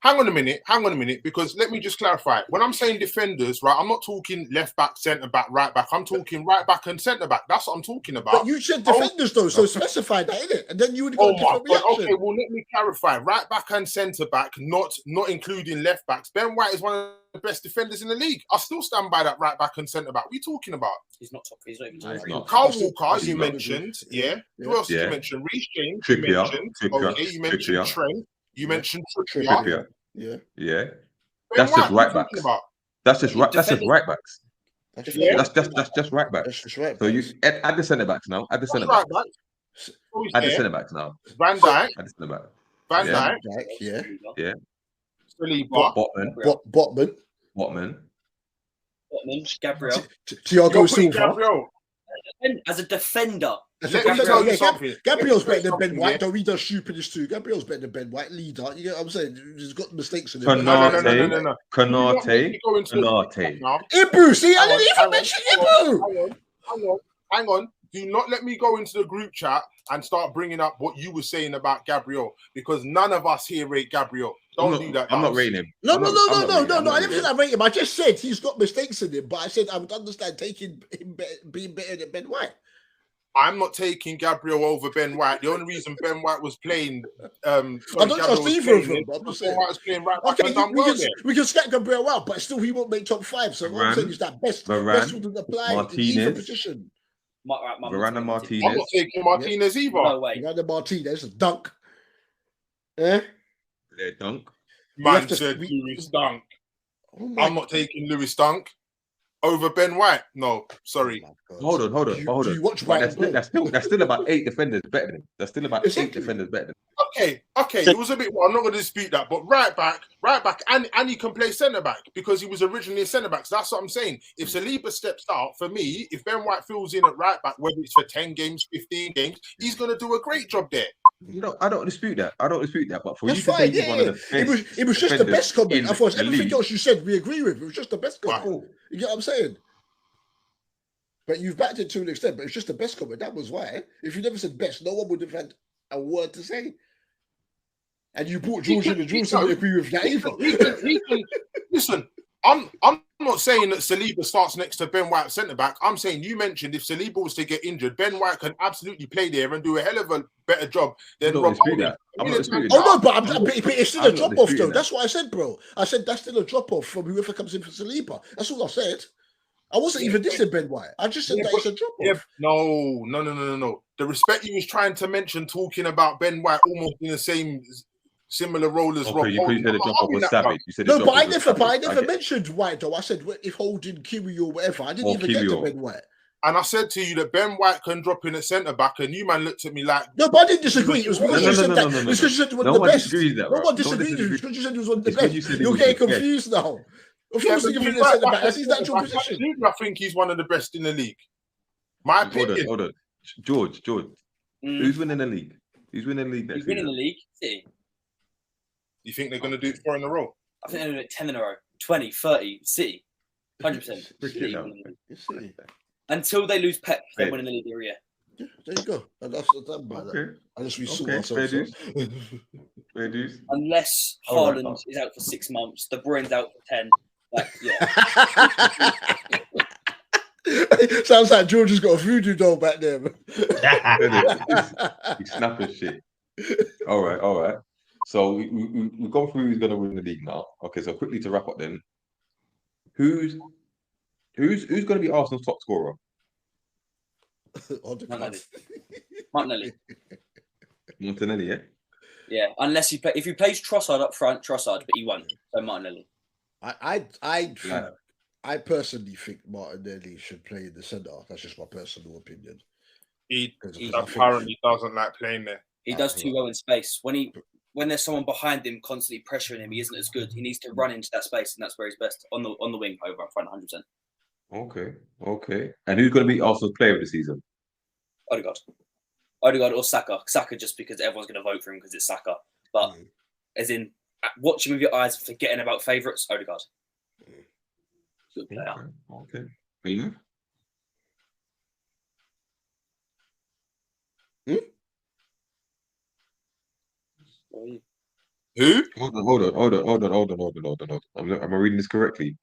hang on a minute, because let me just clarify. When I'm saying defenders, right, I'm not talking left back, centre back, right back. I'm talking right back and centre back. That's what I'm talking about. But you said defenders though, so specify that, innit? And then you would have got a different reaction. Okay, well, let me clarify. Right back and centre back, not including left backs. Ben White is one of the best defenders in the league. I still stand by that right back and centre back. What are you talking about? He's not top. He's not even No, he's top. not. Carl He's Walker, not. you mentioned. Yeah. Who else did you mention? Reece James, you mentioned. Okay, you mentioned Trent. You mentioned Trippier. Yeah. Yeah. Ben That's White, just right what are you backs. talking about? That's just right. That's just right backs. That's Yeah. right. That's just right backs. That's just right. So you add the centre backs now. Add the centre Right backs. back. Who's Add the there? centre backs now. Van Dijk, Add the centre back. Van Yeah. Dijk, Yeah. Saliba, Botman. Botman. Gabriel. Thiago You're putting Silva. Gabriel. As a defender. Let me tell you something. Gabriel's better than Ben Something, White, yeah. though he does stupidness too. Gabriel's better than Ben White, leader. You get what I'm saying? He's got mistakes in him. Konate. No. Konate. Ibu, see, I didn't even mention Ibu. Hang on. Do not let me go into the group chat and start bringing up what you were saying about Gabriel, because none of us here rate Gabriel. Don't do that. I'm not guys. rating him. No. I'm not I rating didn't say I rate him. I just said he's got mistakes in him, but I said I would understand taking him being better than Ben White. I'm not taking Gabriel over Ben White. The only reason Ben White was playing, I don't trust either of them. I'm just saying. Ben White was playing right back Okay, and done well there. we can stack Gabriel out, but still he won't make top 5. So what I'm saying is that best wouldn't apply in either position. Varane I'm Martinez. not taking Martinez either. No way. Varane Martinez, dunk. Eh? Yeah, dunk. Man said Lewis Dunk. Oh I'm not taking Lewis Dunk over Ben White. No, sorry. Hold on. Do you watch But White? that's still about 8 defenders better than him. That's still about 8 Exactly. defenders better than him. Okay. It was a bit. Well, I'm not going to dispute that. But right back, and he can play centre back because he was originally a centre back. So that's what I'm saying. If Saliba steps out, for me, if Ben White fills in at right back, whether it's for 10 games, 15 games, he's going to do a great job there. You know, I don't dispute that. But for That's you to say fine. he's one of the best, It was just the best comment. in I thought the everything league. else you said, we agree with. It was just the best comment. Cool. You get what I'm saying? But you've backed it to an extent, but it's just the best comment. That was why. If you never said best, no one would have had a word to say. And you brought George in, and George didn't agree with that either. Listen, I'm not saying that Saliba starts next to Ben White centre back. I'm saying you mentioned if Saliba was to get injured, Ben White can absolutely play there and do a hell of a better job than Rob Holding. I'm not disputing Oh that. no, but it's still a I'm not drop off disputing though. That's what I said, bro. I said that's still a drop off from whoever comes in for Saliba. That's all I said. I wasn't even dissing Ben White. I just said that it's a drop off. No. The respect he was trying to mention, talking about Ben White almost in the same similar role as Rob Okay, you Holding. said the drop off was savage. You said No, the but I drop-off was never savage. mentioned White though. I said if Holding, Kiwi or whatever. I didn't even get to Kiwior. Ben White. And I said to you that Ben White can drop in at centre back, and you man looked at me like, No, but I didn't disagree. It was because you said that. It's because you said he was No the one best. disagrees with that, No bro. one disagreed with you. It's because you said he was one of the It's when best. you said he You're was getting the best. confused now. Of Yeah, course, but you're giving he's him a centre right back. That's his natural back. position. I think he's one of the best in the league. My opinion. Hold on. George. Who's winning the league? Who's winning the league next He's winning the season? league. City. You think they're going to do it 4 in a row? I think they're going to do it 10 in a row. 20, 30. City. 100%. Freaking City hell. winning the league. You see? Until they lose Pep, they're Fair. winning the league every year. Yeah, there you go. And that's done by that. Okay. Unless we sort Okay, ourselves fair out. Fair dues. Unless All right, Haaland pal. is out for 6 months, De Bruyne's out for 10. Like, yeah. Sounds like George has got a voodoo doll back there. He's snapping shit. All right. So we've gone through who's going to win the league now. Okay, so quickly to wrap up then. Who's going to be Arsenal's top scorer? On the Martinelli. cuff. Martinelli. Martinelli, yeah? Yeah. Unless if he plays Trossard up front, Trossard, but he won't. So Martinelli. I personally think Martinelli should play in the centre. That's just my personal opinion. He Because apparently doesn't like playing there. He does too well in space. When there's someone behind him constantly pressuring him, he isn't as good. He needs to run into that space, and that's where he's best on the wing over up front, 100%. Okay. And who's going to be Arsenal's player of the season? Odegaard or Saka. Saka just because everyone's going to vote for him because it's Saka. But as in watching with your eyes, forgetting about favourites, Odegaard. Good player. Okay. Yeah. Who? Hold on. Am I reading this correctly?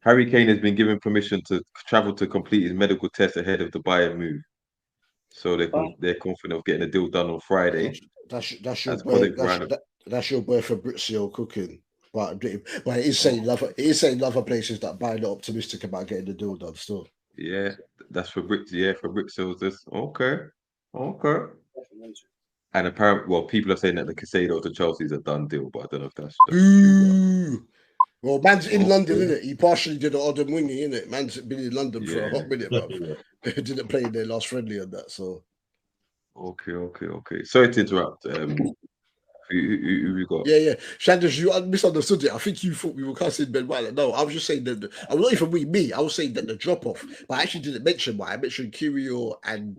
Harry Kane has been given permission to travel to complete his medical test ahead of the Bayern move. So they're confident of getting a deal done on Friday. That's your As boy. positive That's your boy Fabrizio cooking. But it is saying other places that Bayern are optimistic about getting the deal done still. Yeah, that's Fabrizio. Yeah, Fabrizio's this. Okay. And apparently, well, people are saying that the Casado to Chelsea's a done deal, but I don't know if that's true. Well, man's in London, innit? He partially did an odd and wingy, innit? Man's been in London for a hot minute, but didn't play in their last friendly and that. So, okay. Sorry to interrupt. Who we got? Yeah. Sanders, you misunderstood it. I think you thought we were cussing Ben White. No, I was just saying that I'm not even me. I was saying that the drop off, but I actually didn't mention White. I mentioned Kyrgios and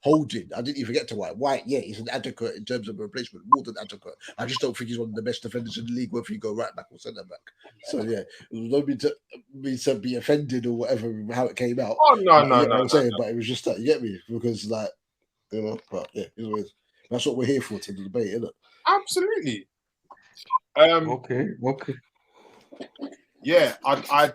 Holding. I didn't even get to White. White, yeah, he's an adequate in terms of a replacement, more than adequate. I just don't think he's one of the best defenders in the league, whether you go right back or centre back. So yeah, no need to be offended or whatever how it came out. Oh no. I'm saying, but it was just that you get me because but yeah, that's what we're here for, to debate, isn't it? Absolutely. Okay. Yeah, I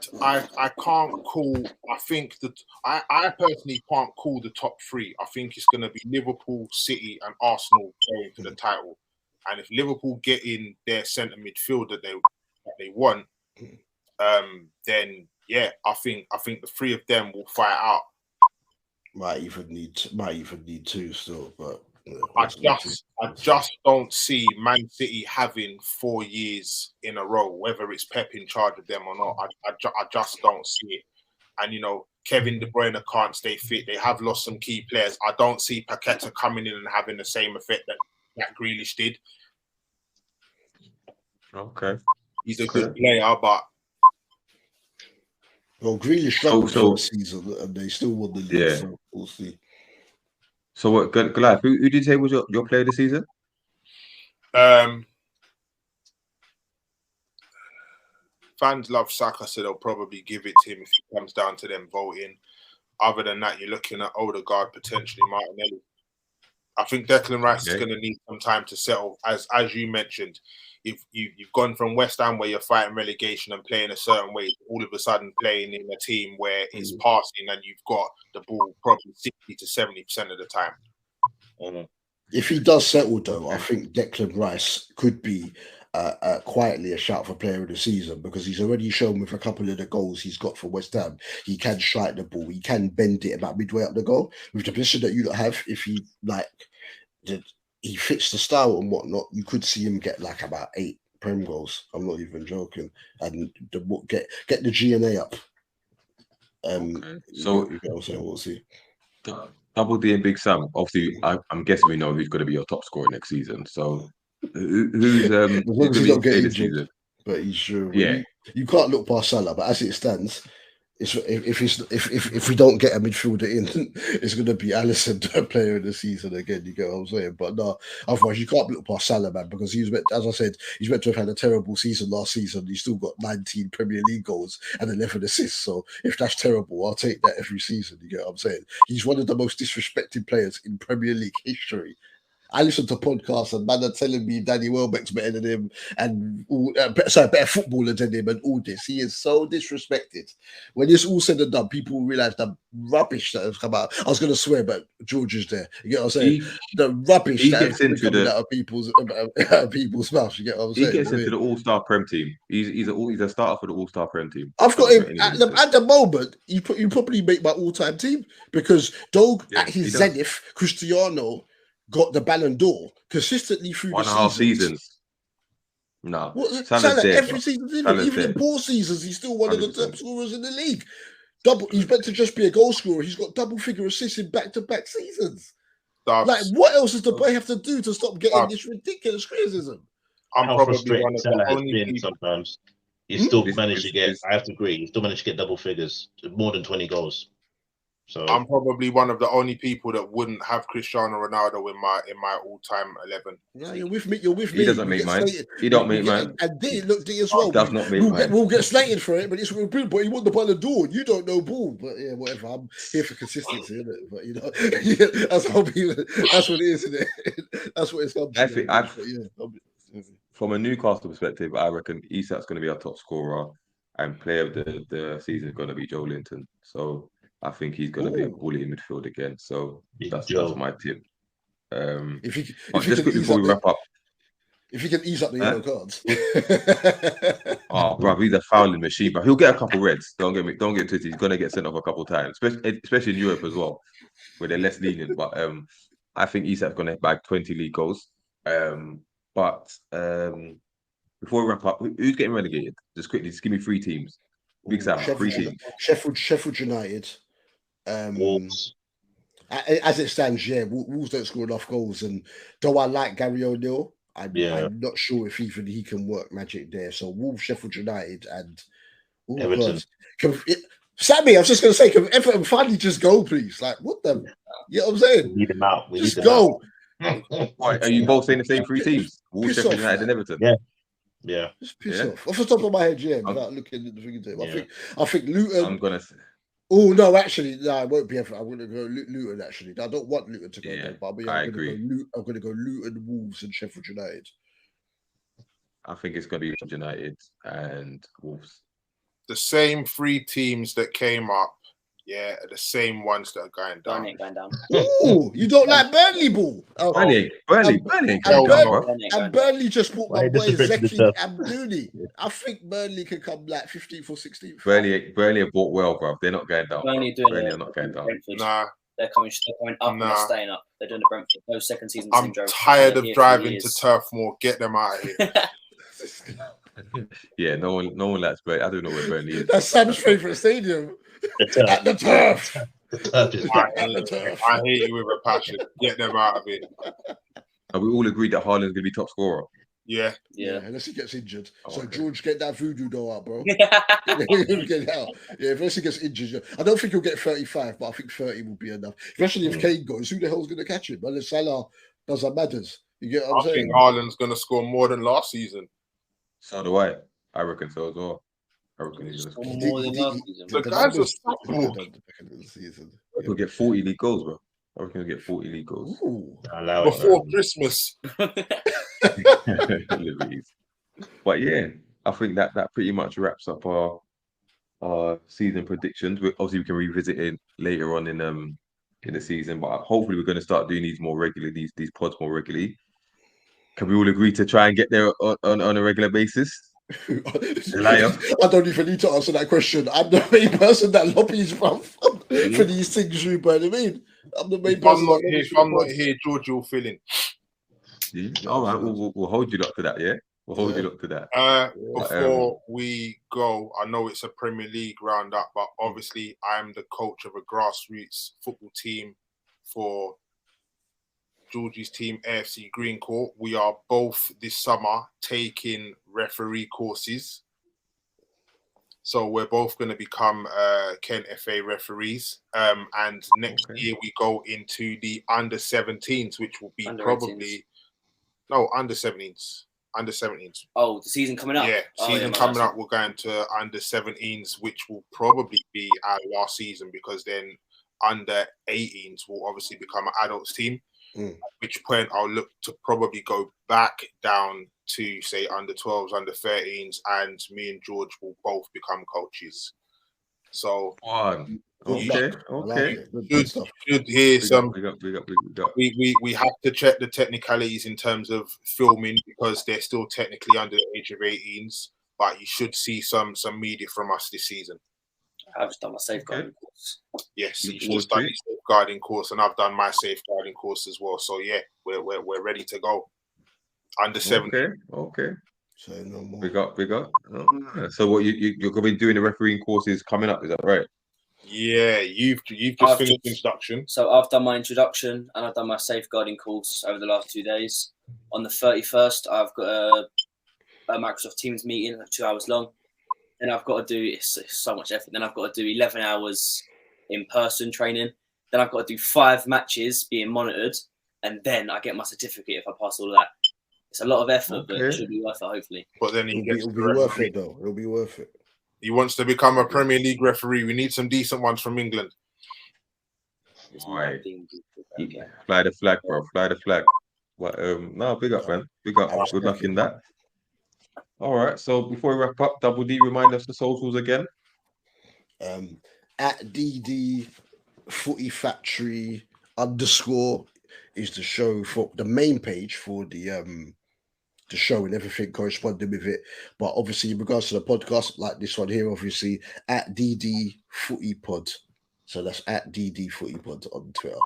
can't call. I think that I personally can't call the top three. I think it's going to be Liverpool, City, and Arsenal going for the title. And if Liverpool get in their centre midfield that they want, then yeah, I think the three of them will fight out. Might even need two still, but. I just don't see Man City having 4 years in a row, whether it's Pep in charge of them or not. I just don't see it. And, Kevin De Bruyne can't stay fit. They have lost some key players. I don't see Paqueta coming in and having the same effect that Grealish did. Okay. He's a good player, but... Well, Grealish struggled for the season and they still won the league, so we'll see. So what, Goliath, who did you say was your player of the season? Fans love Saka, so they'll probably give it to him if it comes down to them voting. Other than that, you're looking at Odegaard, potentially Martinelli. I think Declan Rice is going to need some time to settle. As you mentioned, if you've gone from West Ham where you're fighting relegation and playing a certain way, all of a sudden playing in a team where it's passing and you've got the ball probably 60 to 70% of the time. If he does settle, though, I think Declan Rice could be quietly a shout for player of the season because he's already shown with a couple of the goals he's got for West Ham. He can strike the ball. He can bend it about midway up the goal. With the position that you don't have, if he he fits the style and whatnot, you could see him get like about 8 Prem goals. I'm not even joking. And get the GNA up. So you know what I'm saying? We'll see. Dubul Dee and Big Sam. Obviously, I'm guessing we know who's going to be your top scorer next season. So who's as long as he's not getting injured, season? But he's sure. Yeah, you can't look past Salah. But as it stands, if we don't get a midfielder in, it's going to be Alisson player of the season again. You get what I'm saying? But no, otherwise you can't look past Salah, man, because as I said, he's meant to have had a terrible season last season. He's still got 19 Premier League goals and 11 assists. So if that's terrible, I'll take that every season. You get what I'm saying? He's one of the most disrespected players in Premier League history. I listen to podcasts and man are telling me Danny Welbeck's better than him and better footballer than him and all this. He is so disrespected. When it's all said and done, people realize the rubbish that has come out. I was going to swear, but George is there. You get what I'm saying? The rubbish that has come out of people's mouths. You get what I'm saying? He gets into the All-Star Prem team. He's a starter for the All-Star Prem team. I've got him at the moment. You probably make my all-time team because at his zenith, Cristiano got the Ballon d'Or consistently through 1.5 seasons. No, Salah every season, even in poor seasons, he's still one 100%. Of the top scorers in the league. He's meant to just be a goal scorer. He's got double-figure assists in back-to-back seasons. Like, what else does the boy have to do to stop getting this ridiculous criticism? I'm probably one of the only people. Sometimes he's still managed to get. I have to agree. He's still managed to get double figures, more than 20 goals. So I'm probably one of the only people that wouldn't have Cristiano Ronaldo in my all-time 11. Yeah, you're with me. He doesn't make mine. He don't make mine. And D as well. Does not make mine. We'll get slated for it, but it's real good. But he won the Ballon d'Or. You don't know ball, but yeah, whatever. I'm here for consistency, isn't it? But that's how people. That's what it is, isn't it? That's what it's come to. from a Newcastle perspective, I reckon Isak's going to be our top scorer, and player of the season is going to be Joe Linton. So I think he's going to be a bully in midfield again. So that's my tip. If just quickly before we wrap up, if you can ease up the yellow cards. Oh, bro, he's a fouling machine, but he'll get a couple reds. Don't get twisted. He's gonna get sent off a couple times, especially in Europe as well, where they're less lenient. But I think Isak's gonna bag 20 league goals. But before we wrap up, who's getting relegated? Just quickly, just give me 3 teams. Big Sam, 3 teams. Sheffield United. Wolves. As it stands, yeah, Wolves don't score enough goals, and though I like Gary O'Neill, I'm not sure if even he can work magic there. So Wolves, Sheffield United, and Everton. Sammy, I was just going to say, can Everton finally just go, please? Like, what the? You know what I'm saying? We need them out. Just go. Wait, are you both saying the same 3 teams? Wolves, Sheffield United, and Everton. Yeah. Just piss off. Off the top of my head, without looking at the thing. I think Luton. I'm gonna say. Oh no, actually, no, it won't be Everton. I'm going to go Luton. Actually, I don't want Luton to go there, but I agree. I'm going to go Luton, Wolves, and Sheffield United. I think it's going to be United and Wolves. The same 3 teams that came up, are the same ones that are going down. Burnley going down. Oh, you don't like Burnley ball? Oh, Burnley. And Burnley just bought my boy Zeki Amdouni. I think Burnley can come like 15th or 16th. Burnley have bought well, bro. They're not going down. Burnley are not going down. Brentford. Nah. They're coming up and they're staying up. They're doing the Brentford. No second season I'm syndrome. tired of driving to Turf Moor. Get them out of here. Yeah, no one likes Burnley. I don't know where Burnley is. That's Sam's favourite stadium. At the Turf. I hate you with a passion. Get them out of it. And we all agreed that Haaland's going to be top scorer. Yeah. Unless he gets injured. So George, get that voodoo dough out, bro. Yeah. Get it out. Yeah, unless he gets injured. I don't think he'll get 35, but I think 30 will be enough. Especially if Kane goes, who the hell's going to catch him? Unless Salah doesn't matters. You get what I'm saying? I think Haaland's going to score more than last season. So do I. I reckon so as well. I reckon he's going to score more than last season. The guys are season. He'll get 40 league goals, bro. I reckon he'll get 40 league goals. Before Christmas. But yeah, I think that pretty much wraps up our season predictions. Obviously, we can revisit it later on in the season, but hopefully we're going to start doing these more regularly, these pods more regularly. Can we all agree to try and get there on a regular basis? I don't even need to answer that question. I'm the main person that lobbies for these things, you know what I mean? I'm the main person. If I'm not here, George will fill in. Yeah. All right, we'll hold you up to that, yeah? We'll hold you up to that. Before we go, I know it's a Premier League roundup, but obviously I'm the coach of a grassroots football team for Georgie's team, AFC Green Court. We are both this summer taking referee courses. So we're both going to become Kent FA referees. And next year we go into the under-17s, which will be under 17s. Under 17s. Oh, the season coming up? Yeah, season coming up, we're going to under 17s, which will probably be our last season, because then under 18s will obviously become an adults team. At which point I'll look to probably go back down to say under 12s, under 13s, and me and George will both become coaches. So okay. Should hear some. We have to check the technicalities in terms of filming, because they're still technically under the age of 18s, but you should see some media from us this season. I've just done my safeguarding course. Yes, you should have done your safeguarding course, and I've done my safeguarding course as well. So yeah, we're ready to go. Under 17. Okay. So no more. Big up. So what you're going to be doing the refereeing courses coming up? Is that right? Yeah, you've just finished introduction. So I've done my introduction and I've done my safeguarding course over the last 2 days. On the 31st, I've got a Microsoft Teams meeting, 2 hours long. Then I've got to do, it's so much effort. Then I've got to do 11 hours in-person training. Then I've got to do 5 matches being monitored. And then I get my certificate if I pass all of that. It's a lot of effort, but it should be worth it, hopefully. But then it'll be worth it, though. It'll be worth it. He wants to become a Premier League referee. We need some decent ones from England. Right. Fly the flag, bro. Fly the flag. But no, big up, man. Big up. Good luck in that. All right. So before we wrap up, Dubul Dee, remind us the socials again. At D&D Footy Factory _ is the show for the main page for the show and everything corresponding with it. But obviously, in regards to the podcast, like this one here, obviously at D&D Footy Pod. So that's at D&D Footy Pod on Twitter.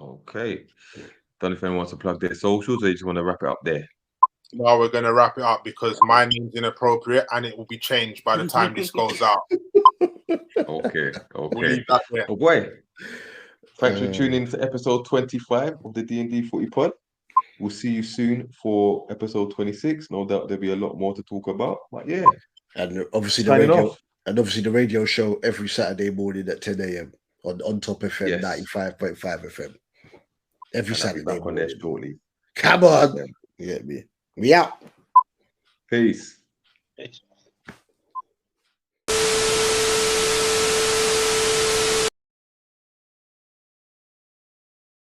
Okay. Don't know if anyone wants to plug their socials, or you just want to wrap it up there. Now we're going to wrap it up because my name's inappropriate and it will be changed by the time this goes out. Okay. We'll leave that there. Oh boy. Thanks for tuning in to episode 25 of the D&D Footy Pod. We'll see you soon for episode 26. No doubt there'll be a lot more to talk about. But yeah. And obviously the radio show every Saturday morning at 10 a.m. on Top FM 95.5 FM. Every Saturday back on there shortly. Come on. You get me. We out. Peace. It's